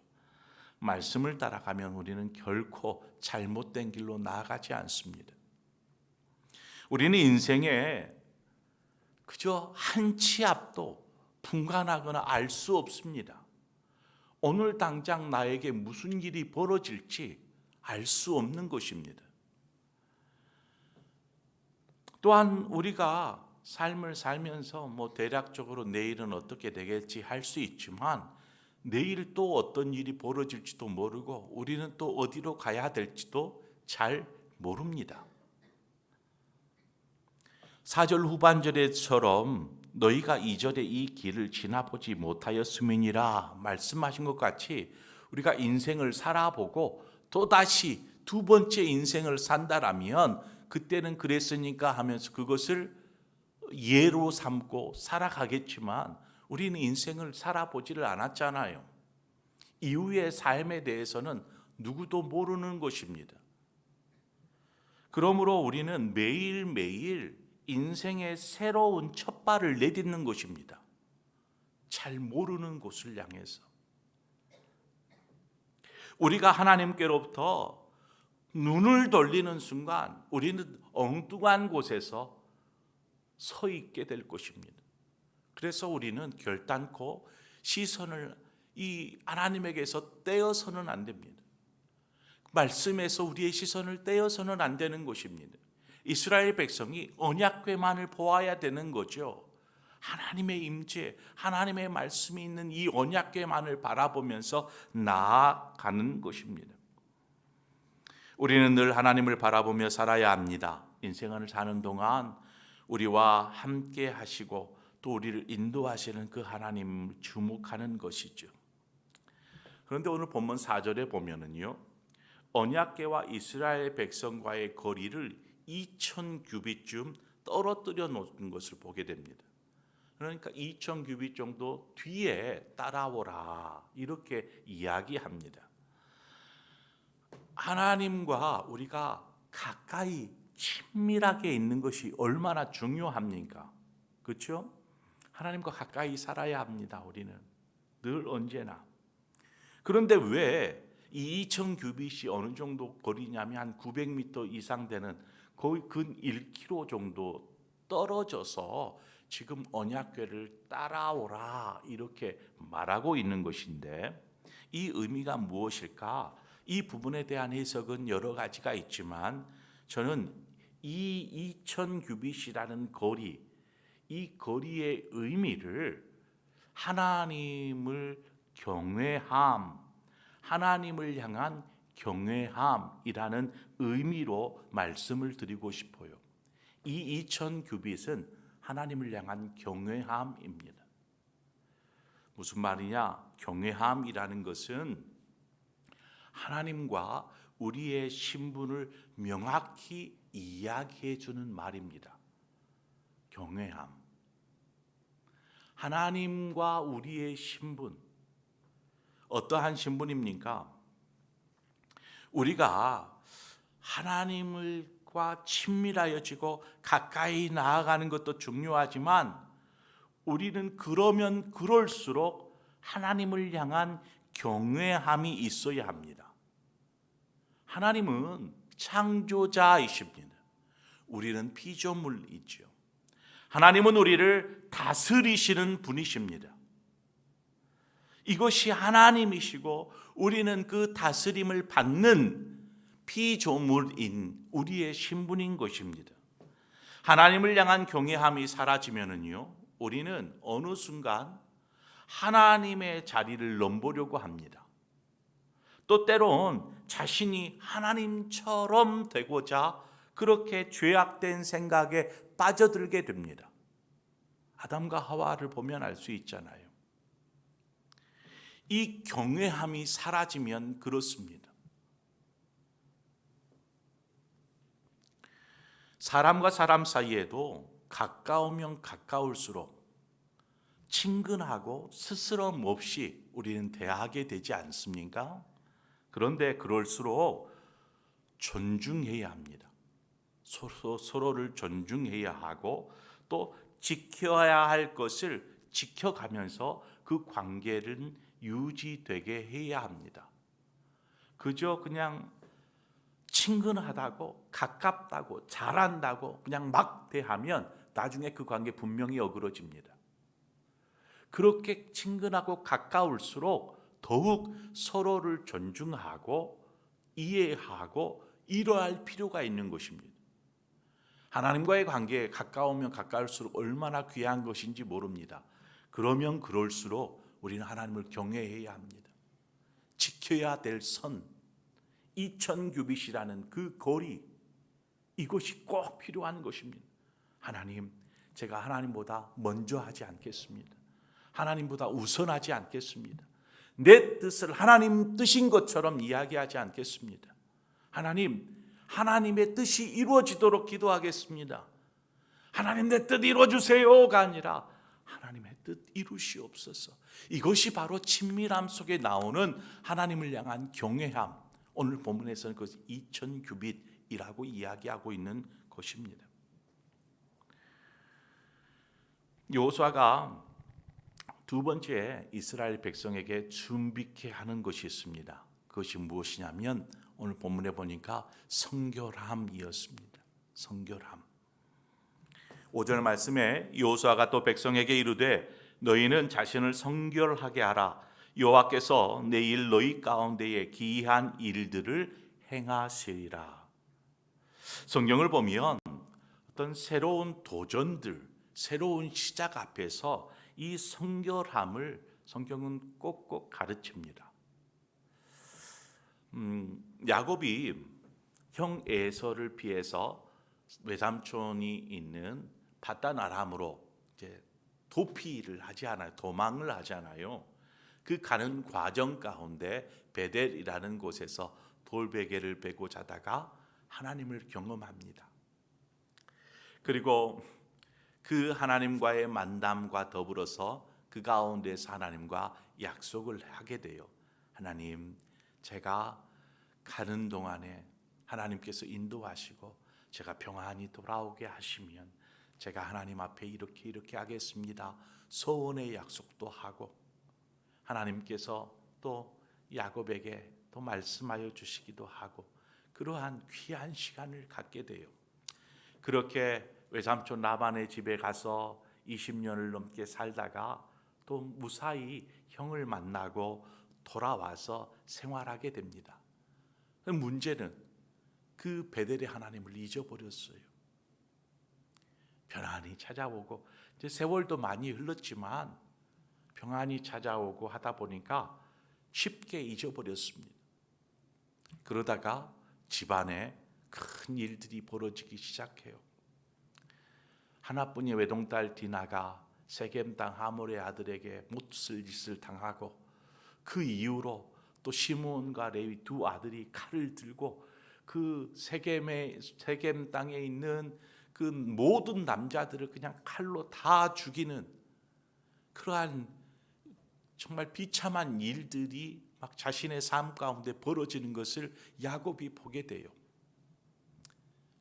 S4: 말씀을 따라가면 우리는 결코 잘못된 길로 나아가지 않습니다. 우리는 인생에 그저 한 치 앞도 분간하거나 알 수 없습니다. 오늘 당장 나에게 무슨 일이 벌어질지 알 수 없는 것입니다. 또한 우리가 삶을 살면서 대략적으로 내일은 어떻게 되겠지 할 수 있지만 내일 또 어떤 일이 벌어질지도 모르고 우리는 또 어디로 가야 될지도 잘 모릅니다. 4절 후반절에처럼 너희가 이전에 이 길을 지나보지 못하였음이니라 말씀하신 것 같이 우리가 인생을 살아보고 또다시 두 번째 인생을 산다라면 그때는 그랬으니까 하면서 그것을 예로 삼고 살아가겠지만 우리는 인생을 살아보지를 않았잖아요. 이후의 삶에 대해서는 누구도 모르는 것입니다. 그러므로 우리는 매일매일 인생의 새로운 첫 발을 내딛는 것입니다. 잘 모르는 곳을 향해서. 우리가 하나님께로부터 눈을 돌리는 순간 우리는 엉뚱한 곳에서 서 있게 될 것입니다. 그래서 우리는 결단코 시선을 이 하나님에게서 떼어서는 안 됩니다. 말씀에서 우리의 시선을 떼어서는 안 되는 것입니다. 이스라엘 백성이 언약궤만을 보아야 되는 거죠. 하나님의 임재, 하나님의 말씀이 있는 이 언약궤만을 바라보면서 나아가는 것입니다. 우리는 늘 하나님을 바라보며 살아야 합니다. 인생을 사는 동안 우리와 함께 하시고 또 우리를 인도하시는 그 하나님을 주목하는 것이죠. 그런데 오늘 본문 4절에 보면은요, 언약궤와 이스라엘 백성과의 거리를 2000규빗쯤 떨어뜨려 놓은 것을 보게 됩니다. 그러니까 2000규빗 정도 뒤에 따라오라 이렇게 이야기합니다. 하나님과 우리가 가까이 친밀하게 있는 것이 얼마나 중요합니까? 그렇죠? 하나님과 가까이 살아야 합니다. 우리는 늘 언제나. 그런데 왜 이 2000규빗이 어느 정도 거리냐면 한 900m 이상 되는 거의 근 1km 정도 떨어져서 지금 언약궤를 따라오라 이렇게 말하고 있는 것인데 이 의미가 무엇일까? 이 부분에 대한 해석은 여러 가지가 있지만 저는 이 2000규빗이라는 거리, 이 거리의 의미를 하나님을 경외함, 하나님을 향한 경외함이라는 의미로 말씀을 드리고 싶어요. 이 2000규빗은 하나님을 향한 경외함입니다. 무슨 말이냐? 경외함이라는 것은 하나님과 우리의 신분을 명확히 이야기해 주는 말입니다. 경외함. 하나님과 우리의 신분. 어떠한 신분입니까? 우리가 하나님과 친밀하여지고 가까이 나아가는 것도 중요하지만 우리는 그러면 그럴수록 하나님을 향한 경외함이 있어야 합니다. 하나님은 창조자이십니다. 우리는 피조물이죠. 하나님은 우리를 다스리시는 분이십니다. 이것이 하나님이시고 우리는 그 다스림을 받는 피조물인 우리의 신분인 것입니다. 하나님을 향한 경외함이 사라지면은요, 우리는 어느 순간 하나님의 자리를 넘보려고 합니다. 또 때론 자신이 하나님처럼 되고자 그렇게 죄악된 생각에 빠져들게 됩니다. 아담과 하와를 보면 알 수 있잖아요. 이 경외함이 사라지면 그렇습니다. 사람과 사람 사이에도 가까우면 가까울수록 친근하고 스스럼 없이 우리는 대하게 되지 않습니까? 그런데 그럴수록 존중해야 합니다. 서로를 존중해야 하고 또 지켜야 할 것을 지켜가면서 그 관계를 유지되게 해야 합니다. 그저 그냥 친근하다고 가깝다고 잘한다고 그냥 막 대하면 나중에 그 관계 분명히 어그러집니다. 그렇게 친근하고 가까울수록 더욱 서로를 존중하고 이해하고 이러할 필요가 있는 것입니다. 하나님과의 관계에 가까우면 가까울수록 얼마나 귀한 것인지 모릅니다. 그러면 그럴수록 우리는 하나님을 경외해야 합니다. 지켜야 될 선, 2000규빗이라는 그 거리, 이것이 꼭 필요한 것입니다. 하나님, 제가 하나님보다 먼저 하지 않겠습니다. 하나님보다 우선하지 않겠습니다. 내 뜻을 하나님 뜻인 것처럼 이야기하지 않겠습니다. 하나님의 뜻이 이루어지도록 기도하겠습니다. 하나님 내 뜻 이루어주세요가 아니라 하나님의 뜻 이루시옵소서. 이것이 바로 친밀함 속에 나오는 하나님을 향한 경외함. 오늘 본문에서는 그 2000규빗이라고 이야기하고 있는 것입니다. 여호수아가 두 번째 이스라엘 백성에게 준비케 하는 것이 있습니다. 그것이 무엇이냐면 오늘 본문에 보니까 성결함이었습니다. 성결함. 5절 말씀에 여호수아가 또 백성에게 이르되 너희는 자신을 성결하게 하라. 여호와께서 내일 너희 가운데에 기이한 일들을 행하시리라. 성경을 보면 어떤 새로운 도전들, 새로운 시작 앞에서 이 성결함을 성경은 꼭꼭 가르칩니다. 야곱이 형 에서를 피해서 외삼촌이 있는 바단 아람으로 이제 도피를 하지 않아요. 도망을 하지 않아요. 그 가는 과정 가운데 베델이라는 곳에서 돌베개를 베고 자다가 하나님을 경험합니다. 그리고 그 하나님과의 만남과 더불어서 그 가운데서 하나님과 약속을 하게 돼요. 하나님, 제가 가는 동안에 하나님께서 인도하시고 제가 평안히 돌아오게 하시면 제가 하나님 앞에 이렇게 하겠습니다. 소원의 약속도 하고 하나님께서 또 야곱에게 또 말씀하여 주시기도 하고 그러한 귀한 시간을 갖게 돼요. 그렇게 외삼촌 라반의 집에 가서 20년을 넘게 살다가 또 무사히 형을 만나고 돌아와서 생활하게 됩니다. 문제는 그 베델의 하나님을 잊어버렸어요. 편안히 찾아오고 이제 세월도 많이 흘렀지만 평안히 찾아오고 하다 보니까 쉽게 잊어버렸습니다. 그러다가 집안에 큰 일들이 벌어지기 시작해요. 하나뿐인 외동딸 디나가 세겜 땅 하몰의 아들에게 못쓸 짓을 당하고 그 이후로 또 시므온과 레위 두 아들이 칼을 들고 그 세겜 땅에 있는 그 모든 남자들을 그냥 칼로 다 죽이는 그러한 정말 비참한 일들이 막 자신의 삶 가운데 벌어지는 것을 야곱이 보게 돼요.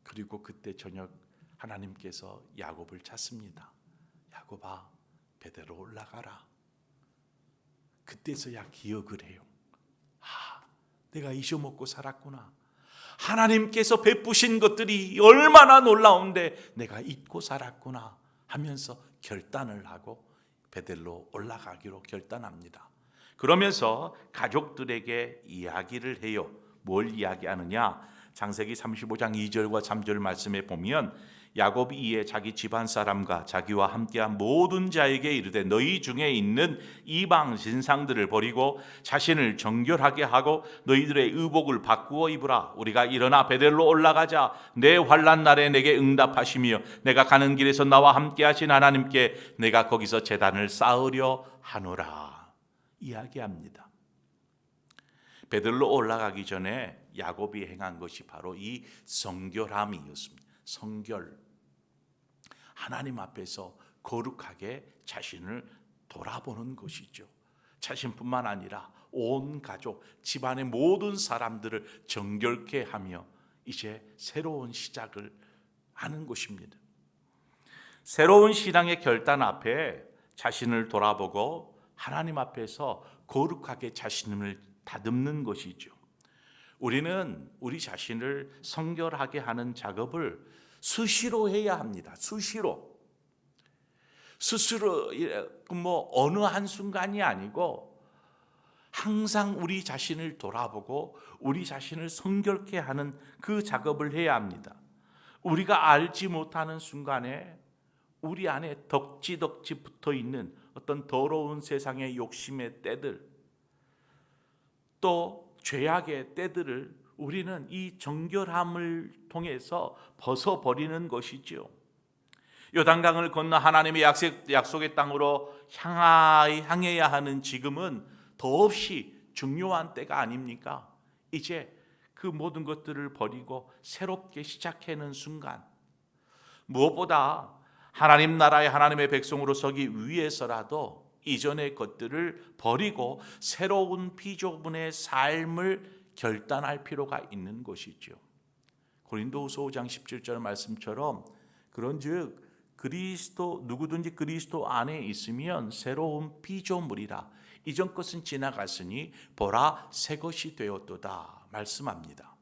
S4: 그리고 그때 저녁 하나님께서 야곱을 찾습니다. 야곱아, 베델로 올라가라. 그때서야 기억을 해요. 내가 잊어먹고 살았구나. 하나님께서 베푸신 것들이 얼마나 놀라운데 내가 잊고 살았구나 하면서 결단을 하고 베델로 올라가기로 결단합니다. 그러면서 가족들에게 이야기를 해요. 뭘 이야기하느냐? 창세기 35장 2절과 3절 말씀에 보면 야곱이 이에 자기 집안 사람과 자기와 함께한 모든 자에게 이르되 너희 중에 있는 이방 신상들을 버리고 자신을 정결하게 하고 너희들의 의복을 바꾸어 입으라. 우리가 일어나 베델로 올라가자. 내 환난 날에 내게 응답하시며 내가 가는 길에서 나와 함께하신 하나님께 내가 거기서 제단을 쌓으려 하노라. 이야기합니다. 베델로 올라가기 전에 야곱이 행한 것이 바로 이 성결함이었습니다. 성결. 하나님 앞에서 거룩하게 자신을 돌아보는 것이죠. 자신뿐만 아니라 온 가족, 집안의 모든 사람들을 정결케 하며 이제 새로운 시작을 하는 것입니다. 새로운 신앙의 결단 앞에 자신을 돌아보고 하나님 앞에서 거룩하게 자신을 다듬는 것이죠. 우리는 우리 자신을 성결하게 하는 작업을 수시로 해야 합니다. 수시로. 스스로 어느 한순간이 아니고 항상 우리 자신을 돌아보고 우리 자신을 성결케 하는 그 작업을 해야 합니다. 우리가 알지 못하는 순간에 우리 안에 덕지덕지 붙어 있는 어떤 더러운 세상의 욕심의 때들, 또 죄악의 때들을 우리는 이 정결함을 통해서 벗어버리는 것이죠. 요단강을 건너 하나님의 약속의 땅으로 향해야 하는 지금은 더없이 중요한 때가 아닙니까? 이제 그 모든 것들을 버리고 새롭게 시작하는 순간, 무엇보다 하나님 나라의 하나님의 백성으로 서기 위해서라도 이전의 것들을 버리고 새로운 피조물의 삶을 결단할 필요가 있는 것이죠. 고린도후서 5장 17절 말씀처럼 그런즉 누구든지 그리스도 안에 있으면 새로운 피조물이라. 이전 것은 지나갔으니 보라 새 것이 되었도다 말씀합니다.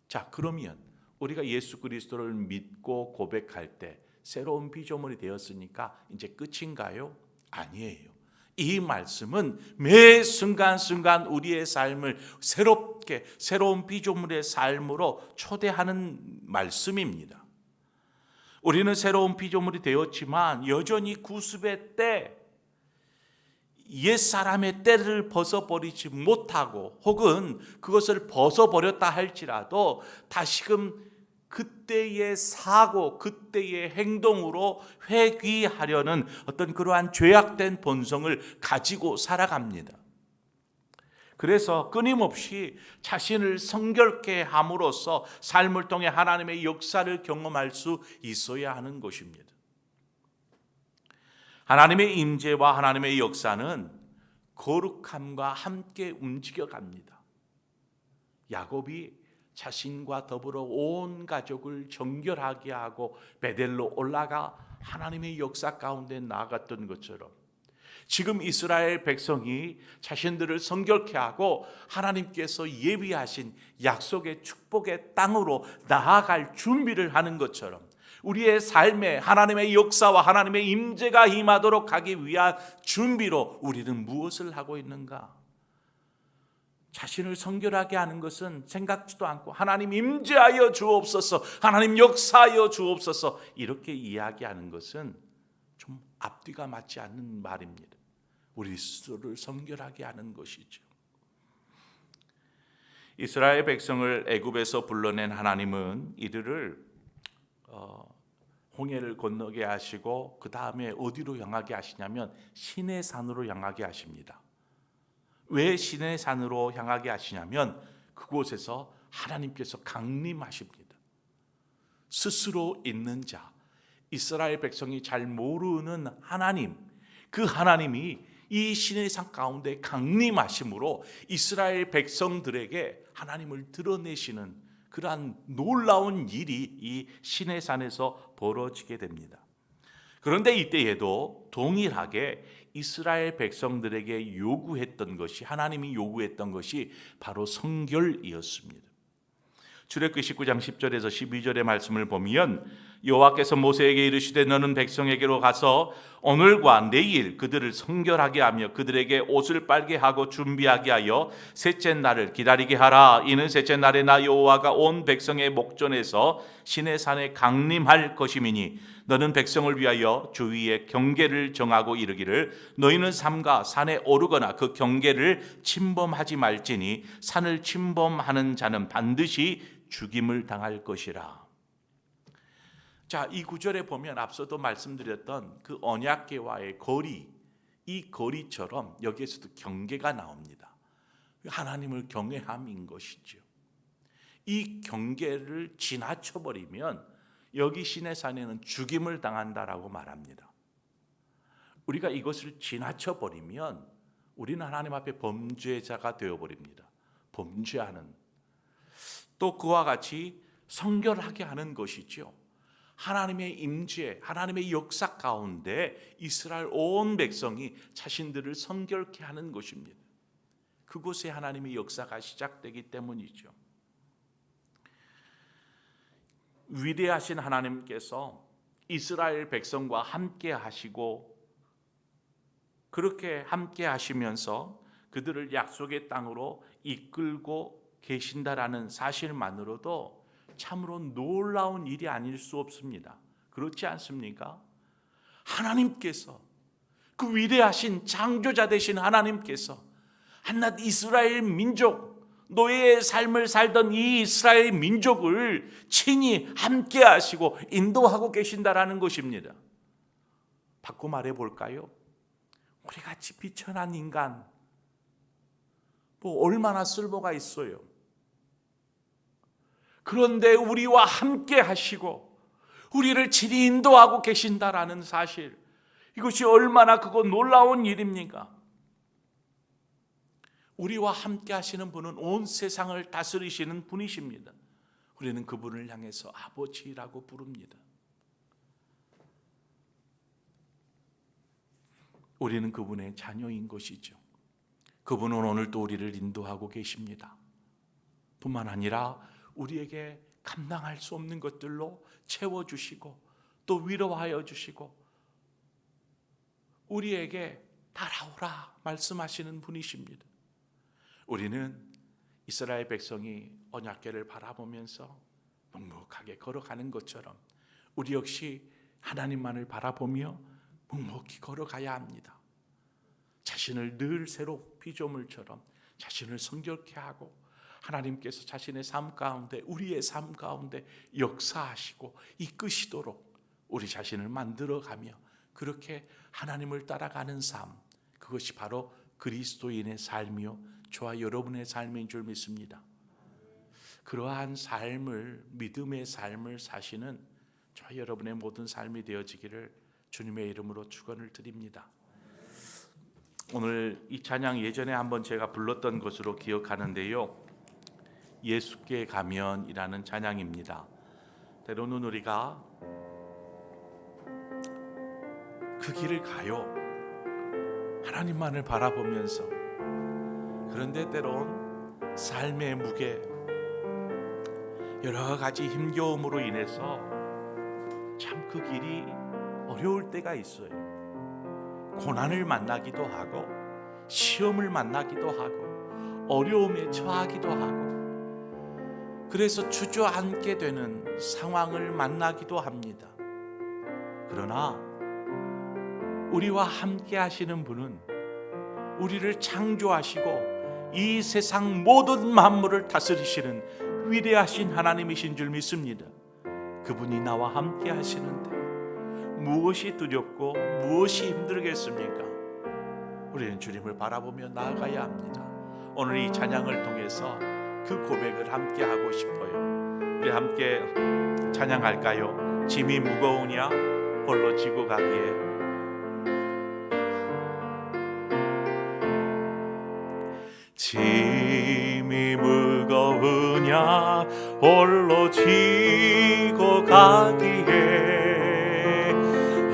S4: 자, 그러면 우리가 예수 그리스도를 믿고 고백할 때 새로운 피조물이 되었으니까 이제 끝인가요? 아니에요. 이 말씀은 매 순간순간 우리의 삶을 새롭게 새로운 피조물의 삶으로 초대하는 말씀입니다. 우리는 새로운 피조물이 되었지만 여전히 구습의 때, 옛사람의 때를 벗어버리지 못하고 혹은 그것을 벗어버렸다 할지라도 다시금 그때의 사고, 그때의 행동으로 회귀하려는 어떤 그러한 죄악된 본성을 가지고 살아갑니다. 그래서 끊임없이 자신을 성결케 함으로써 삶을 통해 하나님의 역사를 경험할 수 있어야 하는 것입니다. 하나님의 임재와 하나님의 역사는 거룩함과 함께 움직여갑니다. 야곱이 자신과 더불어 온 가족을 정결하게 하고 베델로 올라가 하나님의 역사 가운데 나아갔던 것처럼 지금 이스라엘 백성이 자신들을 성결케 하고 하나님께서 예비하신 약속의 축복의 땅으로 나아갈 준비를 하는 것처럼 우리의 삶에 하나님의 역사와 하나님의 임재가 임하도록 하기 위한 준비로 우리는 무엇을 하고 있는가? 자신을 성결하게 하는 것은 생각지도 않고 하나님 임재하여 주옵소서, 하나님 역사하여 주옵소서 이렇게 이야기하는 것은 좀 앞뒤가 맞지 않는 말입니다. 우리 스스로를 성결하게 하는 것이죠. 이스라엘 백성을 애굽에서 불러낸 하나님은 이들을 홍해를 건너게 하시고 그 다음에 어디로 향하게 하시냐면 시내 산으로 향하게 하십니다. 왜 시내 산으로 향하게 하시냐면 그곳에서 하나님께서 강림하십니다. 스스로 있는 자, 이스라엘 백성이 잘 모르는 하나님, 그 하나님이 이 시내산 가운데 강림하심으로 이스라엘 백성들에게 하나님을 드러내시는 그러한 놀라운 일이 이 시내산에서 벌어지게 됩니다. 그런데 이때에도 동일하게 이스라엘 백성들에게 요구했던 것이, 하나님이 요구했던 것이 바로 성결이었습니다. 출애굽기 19장 10절에서 12절의 말씀을 보면 여호와께서 모세에게 이르시되 너는 백성에게로 가서 오늘과 내일 그들을 성결하게 하며 그들에게 옷을 빨게 하고 준비하게 하여 셋째 날을 기다리게 하라. 이는 셋째 날에 나 여호와가 온 백성의 목전에서 시내산에 강림할 것임이니 너는 백성을 위하여 주위에 경계를 정하고 이르기를 너희는 삼가 산에 오르거나 그 경계를 침범하지 말지니 산을 침범하는 자는 반드시 죽임을 당할 것이라. 자, 이 구절에 보면 앞서도 말씀드렸던 그 언약궤와의 거리, 이 거리처럼 여기에서도 경계가 나옵니다. 하나님을 경외함인 것이죠. 이 경계를 지나쳐버리면 여기 시내산에는 죽임을 당한다라고 말합니다. 우리가 이것을 지나쳐버리면 우리는 하나님 앞에 범죄자가 되어버립니다. 범죄하는, 또 그와 같이 성결하게 하는 것이죠. 하나님의 임재, 하나님의 역사 가운데 이스라엘 온 백성이 자신들을 성결케 하는 것입니다. 그곳에 하나님의 역사가 시작되기 때문이죠. 위대하신 하나님께서 이스라엘 백성과 함께 하시고 그렇게 함께 하시면서 그들을 약속의 땅으로 이끌고 계신다라는 사실만으로도 참으로 놀라운 일이 아닐 수 없습니다. 그렇지 않습니까? 하나님께서, 그 위대하신 창조자 되신 하나님께서 한낱 이스라엘 민족, 노예의 삶을 살던 이 이스라엘 민족을 친히 함께 하시고 인도하고 계신다라는 것입니다. 바꿔 말해 볼까요? 우리같이 비천한 인간 뭐 얼마나 쓸모가 있어요. 그런데 우리와 함께 하시고 우리를 친히 인도하고 계신다라는 사실, 이것이 얼마나 크고 놀라운 일입니까? 우리와 함께 하시는 분은 온 세상을 다스리시는 분이십니다. 우리는 그분을 향해서 아버지라고 부릅니다. 우리는 그분의 자녀인 것이죠. 그분은 오늘도 우리를 인도하고 계십니다. 뿐만 아니라 우리에게 감당할 수 없는 것들로 채워주시고 또 위로하여 주시고 우리에게 따라오라 말씀하시는 분이십니다. 우리는 이스라엘 백성이 언약궤를 바라보면서 묵묵하게 걸어가는 것처럼 우리 역시 하나님만을 바라보며 묵묵히 걸어가야 합니다. 자신을 늘 새로 피조물처럼 자신을 성결케 하고 하나님께서 자신의 삶 가운데 우리의 삶 가운데 역사하시고 이끄시도록 우리 자신을 만들어가며 그렇게 하나님을 따라가는 삶, 그것이 바로 그리스도인의 삶이요 저와 여러분의 삶인 줄 믿습니다. 그러한 삶을, 믿음의 삶을 사시는 저와 여러분의 모든 삶이 되어지기를 주님의 이름으로 축원을 드립니다. 오늘 이 찬양 예전에 한번 제가 불렀던 것으로 기억하는데요, 예수께 가면이라는 찬양입니다. 때로는 우리가 그 길을 가요, 하나님만을 바라보면서. 그런데 때론 삶의 무게, 여러 가지 힘겨움으로 인해서 참 그 길이 어려울 때가 있어요. 고난을 만나기도 하고 시험을 만나기도 하고 어려움에 처하기도 하고 그래서 주저앉게 되는 상황을 만나기도 합니다. 그러나 우리와 함께 하시는 분은 우리를 창조하시고 이 세상 모든 만물을 다스리시는 위대하신 하나님이신 줄 믿습니다. 그분이 나와 함께 하시는데 무엇이 두렵고 무엇이 힘들겠습니까? 우리는 주님을 바라보며 나아가야 합니다. 오늘 이 찬양을 통해서 그 고백을 함께 하고 싶어요. 우리 함께 찬양할까요? 짐이 무거우냐 홀로 지고 가기에. 짐이 무거우냐 홀로 지고 가기에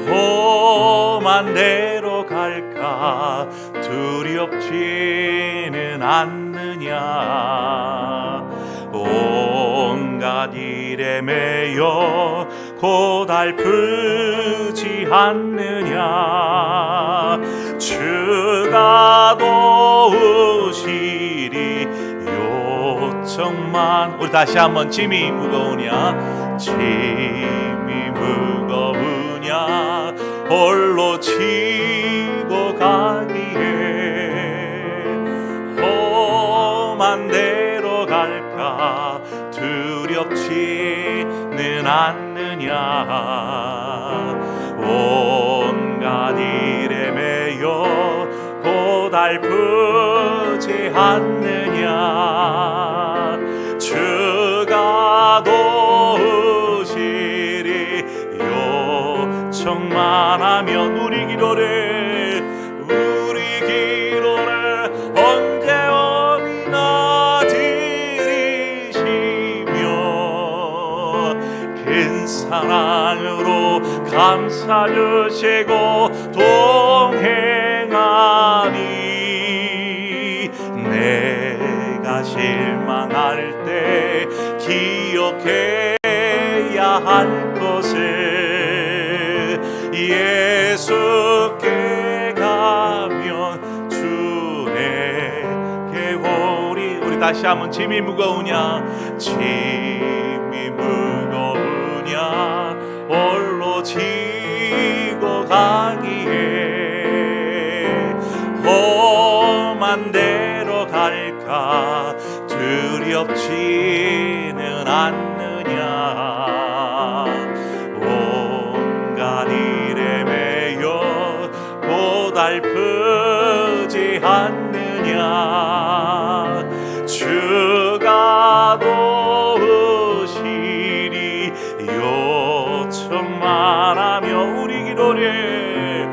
S4: 험한 데로 갈까 두렵지는 않느냐. 온갖 일에 매여 고달프지 않느냐. 주가 도우시리 요청만. 우리 다시 한번 짐이 무거우냐 짐이 무거우냐 홀로 지고 가기에 험한 데로 갈까 두렵지는 않느냐. 온갖 일에 매여 고달프지 않느냐. 주가 도우시리 요청만 하면 우리 기도를 언제 어디나 드리시며 큰 사랑으로 감싸 주시고 동행하니 내가 실망할 때 기억해야 할 것을 예수께 가면 주 내게 오리. 우리 다시 한번 짐이 무거우냐 짐이 무거우냐 홀로 지고 가기에 험한 데로 갈까 두렵지는 않느냐. 온갖 일에 매여 고달프지 않느냐. 주가 도우시리 요청만 하며 우리 기도를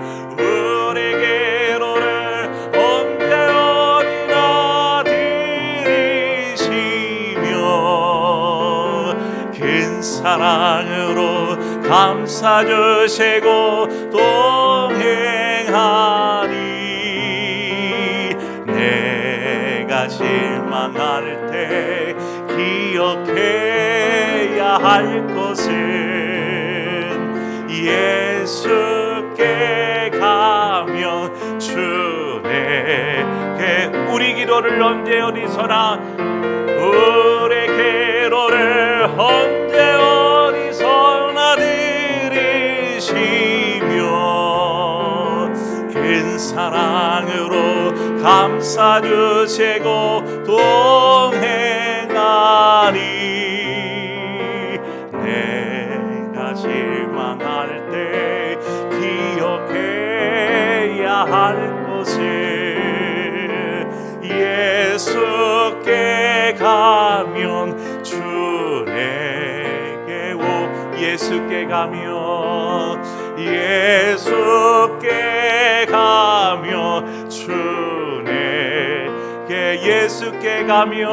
S4: 언제 어디나 드리시며 큰 사랑으로 감싸주시고 동행하니 내가 실망할 때 기억해야 할 것은 예수께 가면 주 내게 우리 기도를 언제 어디서나 우리 기도를 언제 어디서나 들으시며 큰 사랑으로 감싸주시고 동행하니 내가 실망할 때 기억해야 할 것은 예수께 가면 주 내게 오 예수께 가면 예수께 가면 주 내게 예수께 가면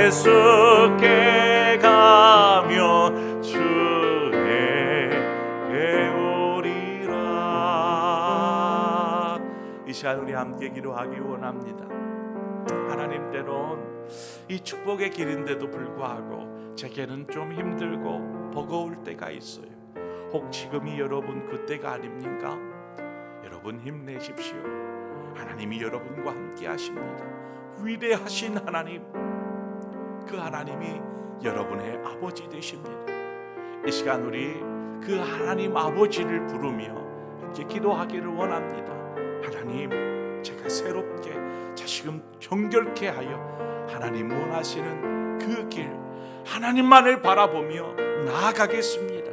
S4: 예수께 가면 주 내게 오리라. 이 시간 우리 함께 기도하기 원합니다. 하나님, 때론 이 축복의 길인데도 불구하고 제게는 좀 힘들고 버거울 때가 있어요. 혹 지금이 여러분 그때가 아닙니까? 여러분 힘내십시오. 하나님이 여러분과 함께 하십니다. 위대하신 하나님, 그 하나님이 여러분의 아버지 되십니다. 이 시간 우리 그 하나님 아버지를 부르며 함께 기도하기를 원합니다. 하나님, 제가 새롭게 다시금 정결케 하여 하나님 원하시는 그 길 하나님만을 바라보며 나아가겠습니다.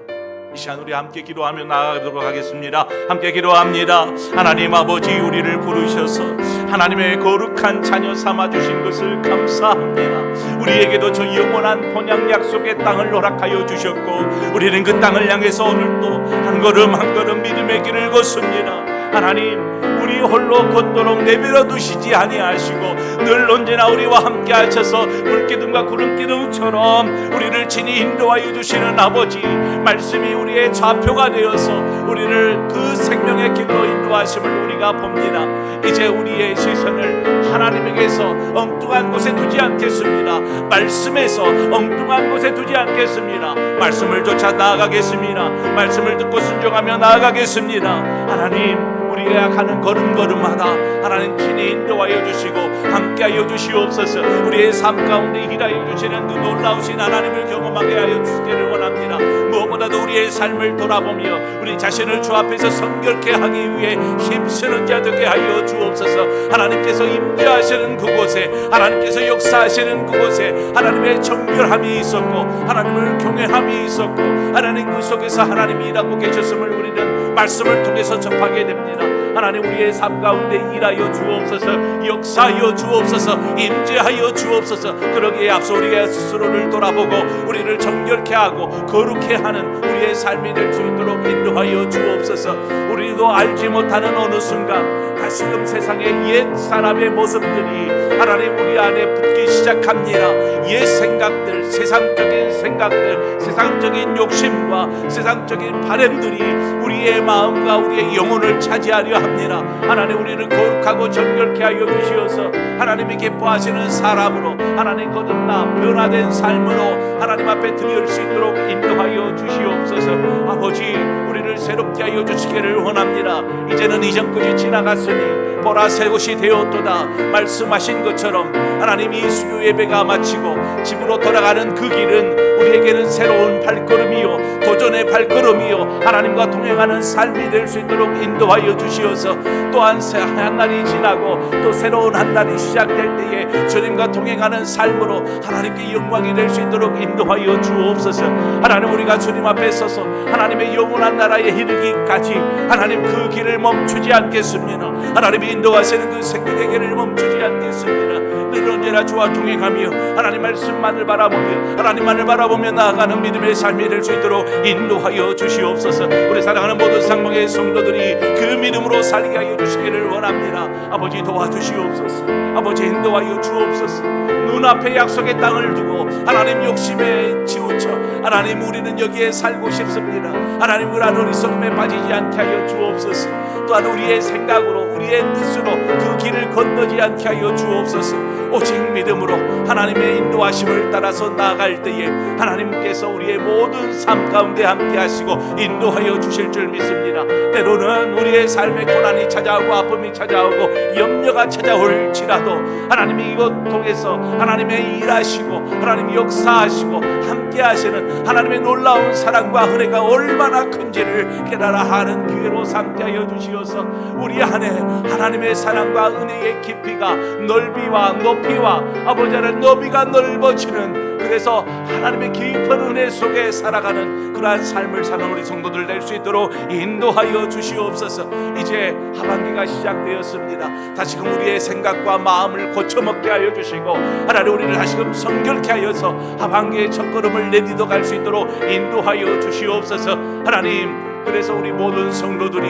S4: 이 시간 우리 함께 기도하며 나아가도록 하겠습니다. 함께 기도합니다. 하나님 아버지, 우리를 부르셔서 하나님의 거룩한 자녀 삼아주신 것을 감사합니다. 우리에게도 저 영원한 본향 약속의 땅을 허락하여 주셨고 우리는 그 땅을 향해서 오늘도 한 걸음 한 걸음 믿음의 길을 걷습니다. 하나님, 우리 홀로 걷도록 내버려 두시지 아니하시고 늘 언제나 우리와 함께 하셔서 물기둥과 구름기둥처럼 우리를 친히 인도하여 주시는 아버지, 말씀이 우리의 좌표가 되어서 우리를 그 생명의 길로 인도하심을 우리가 봅니다. 이제 우리의 시선을 하나님에게서 엉뚱한 곳에 두지 않겠습니다. 말씀에서 엉뚱한 곳에 두지 않겠습니다. 말씀을 쫓아 나아가겠습니다. 말씀을 듣고 순종하며 나아가겠습니다. 하나님, 우리가 가는 걸음걸음마다 하나님 친히 인도하여 주시고 함께하여 주시옵소서. 우리의 삶 가운데 일하여 주시는 그 놀라우신 하나님을 경험하게 하여 주시기를 원합니다. 무엇보다도 우리의 삶을 돌아보며 우리 자신을 주 앞에서 성결케 하기 위해 힘쓰는 자 되게 하여 주옵소서. 하나님께서 임재하시는 그곳에, 하나님께서 역사하시는 그곳에 하나님의 정결함이 있었고 하나님을 경외함이 있었고 하나님 그 속에서 하나님이 일하고 계셨음을 우리는 말씀을 통해서 접하게 됩니다. 하나님, 우리의 삶 가운데 일하여 주옵소서. 역사하여 주옵소서. 임재하여 주옵소서. 그러기에 앞서 우리가 스스로를 돌아보고 우리를 정결케 하고 거룩케 하는 우리의 삶이 될 수 있도록 인도하여 주옵소서. 우리도 알지 못하는 어느 순간 다시금 세상의 옛 사람의 모습들이 하나님 우리 안에 붙기 시작합니다. 옛 생각들, 세상적인 생각들, 세상적인 욕심과 세상적인 바램들이 우리의 마음과 우리의 영혼을 차지하려 합니다. 하나님, 우리를 거룩하고 정결케 하여 주시어서 하나님이 기뻐하시는 사람으로, 하나님 거듭나 변화된 삶으로 하나님 앞에 드릴 수 있도록 인도하여 주시옵소서. 아버지, 우리를 새롭게 하여 주시기를 원합니다. 이제는 이전 것이 지나갔으니 보라 새 곳이 되었도다 말씀하신 것처럼 하나님 이 수요 예배가 마치고 집으로 돌아가는 그 길은 우리에게는 새로운 발걸음이요 도전의 발걸음이요 하나님과 동행하는 삶이 될 수 있도록 인도하여 주시어서 또한 한 날이 지나고 또 새로운 한 날이 시작될 때에 주님과 동행하는 삶으로 하나님께 영광이 될 수 있도록 인도하여 주옵소서. 하나님 우리가 주님 앞에 서서 하나님의 영원한 나라에 이르기까지 하나님 그 길을 멈추지 않겠습니다. 하나님이 인도하시는 그 생명의 길을 멈추지 않겠습니다. 늘 언제나 주와 동행하며 하나님 말씀만을 바라보며 하나님만을 바라보며 나아가는 믿음의 삶이 될 수 있도록 인도하여 주시옵소서. 우리 사랑하는 모든 상봉의 성도들이 그 믿음으로 살게 하여 주시기를 원합니다. 아버지 도와주시옵소서. 아버지 인도하여 주옵소서. 눈앞에 약속의 땅을 두고 하나님 욕심에 치우쳐 하나님 우리는 여기에 살고 싶습니다. 하나님 그러한 어리석음에 빠지지 않게 하여 주옵소서. 또한 우리의 생각으로 우리의 뜻으로 그 길을 건너지 않게 하여 주옵소서. 오직 믿음으로 하나님의 인도하심을 따라서 나아갈 때에 하나님께서 우리의 모든 삶 가운데 함께 하시고 인도하여 주실 줄 믿습니다. 때로는 우리의 삶에 고난이 찾아오고 아픔이 찾아오고 염려가 찾아올지라도 하나님이 이것 통해서 하나님의 일하시고 하나님이 역사하시고 함께 하시는 하나님의 놀라운 사랑과 은혜가 얼마나 큰지를 깨달아 하는 기회로 삼게 하여 주시어서 우리 안에 하나님의 사랑과 은혜의 깊이가 넓이와 높이와 아버지 안에 너비가 넓어지는 그래서 하나님의 깊은 은혜 속에 살아가는 그러한 삶을 사는 우리 성도들 될 수 있도록 인도하여 주시옵소서. 이제 하반기가 시작되었습니다. 다시금 우리의 생각과 마음을 고쳐먹게 하여 주시고 하나님 우리를 다시금 성결케 하여서 하반기의 첫걸음을 내디뎌 갈 수 있도록 인도하여 주시옵소서. 하나님 그래서 우리 모든 성도들이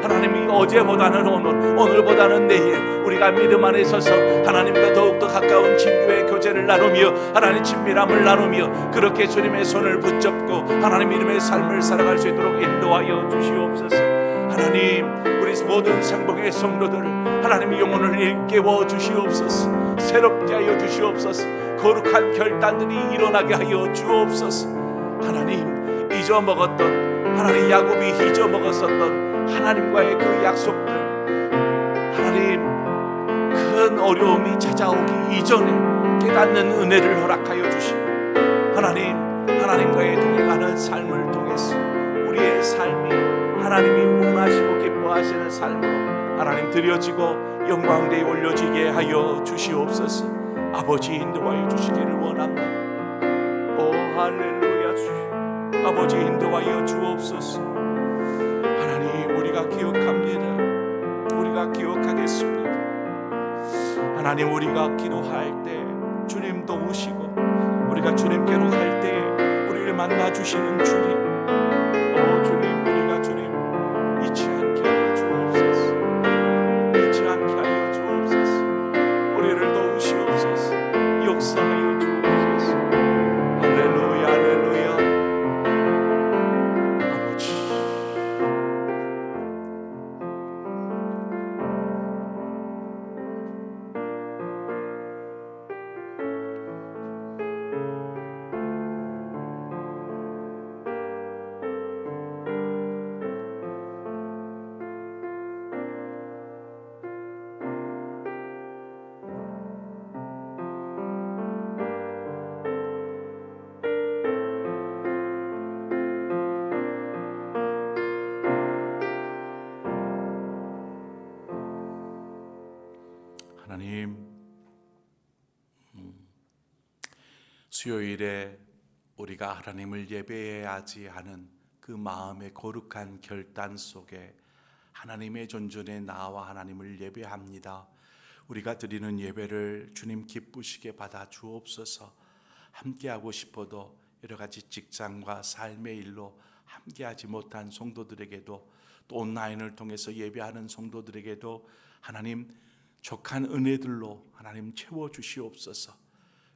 S4: 하나님이 어제보다는 오늘보다는 내일 우리가 믿음 안에 서서 하나님과 더욱더 가까운 친구의 교제를 나누며 하나님 친밀함을 나누며 그렇게 주님의 손을 붙잡고 하나님 이름의 삶을 살아갈 수 있도록 인도하여 주시옵소서. 하나님 우리 모든 상봉의 성도들 하나님의 영혼을 일깨워 주시옵소서. 새롭게 하여 주시옵소서. 거룩한 결단들이 일어나게 하여 주옵소서. 하나님 잊어먹었던 하나님 야곱이 잊어먹었었던 하나님과의 그 약속들 하나님 큰 어려움이 찾아오기 이전에 깨닫는 은혜를 허락하여 주시고 하나님과의 동행하는 삶을 통해서 우리의 삶이 하나님이 원하시고 기뻐하시는 삶으로 하나님 드려지고 영광대에 올려지게 하여 주시옵소서. 아버지 인도하여 주시기를 원합니다. 오 할렐루야 주여 아버지 인도하여 주옵소서. 하나님 우리가 기억합니다. 우리가 기억하겠습니다. 하나님 우리가 기도할 때 주님도 오시고 우리가 주님께로 갈 때 우리를 만나 주시는 주님 오 주님 우리가 주님 잊지 않게 하여 주옵소서. 잊지 않게 하여 주옵소서. 우리를 도우시옵소서. 역사하여 주옵소서. 할렐루야 할렐루야. 하나님 수요일에 우리가 하나님을 예배해야지 하는 그 마음의 거룩한 결단 속에 하나님의 존전에 나와 하나님을 예배합니다. 우리가 드리는 예배를 주님 기쁘시게 받아 주옵소서. 함께하고 싶어도 여러 가지 직장과 삶의 일로 함께하지 못한 성도들에게도 또 온라인을 통해서 예배하는 성도들에게도 하나님 족한 은혜들로 하나님 채워주시옵소서.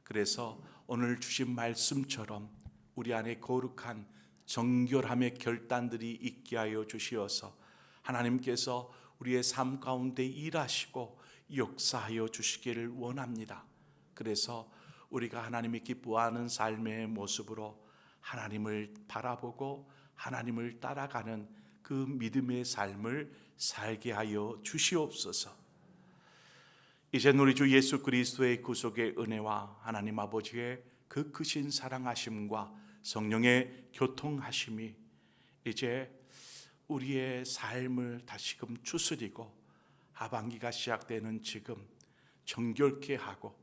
S4: 그래서 오늘 주신 말씀처럼 우리 안에 거룩한 정결함의 결단들이 있게 하여 주시어서 하나님께서 우리의 삶 가운데 일하시고 역사하여 주시기를 원합니다. 그래서 우리가 하나님이 기뻐하는 삶의 모습으로 하나님을 바라보고 하나님을 따라가는 그 믿음의 삶을 살게 하여 주시옵소서. 이제 우리 주 예수 그리스도의 구속의 은혜와 하나님 아버지의 그 크신 사랑하심과 성령의 교통하심이 이제 우리의 삶을 다시금 추스리고 하반기가 시작되는 지금 정결케 하고,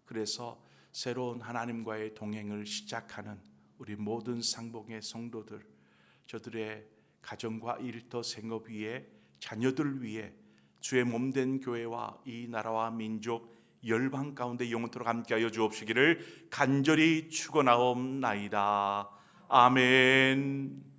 S4: 그래서 새로운 하나님과의 동행을 시작하는 우리 모든 상봉의 성도들, 저들의 가정과 일터 생업 위에, 자녀들 위에 주의 몸된 교회와 이 나라와 민족 열방 가운데 영원토록 함께하여 주옵시기를 간절히 축원하옵나이다. 아멘.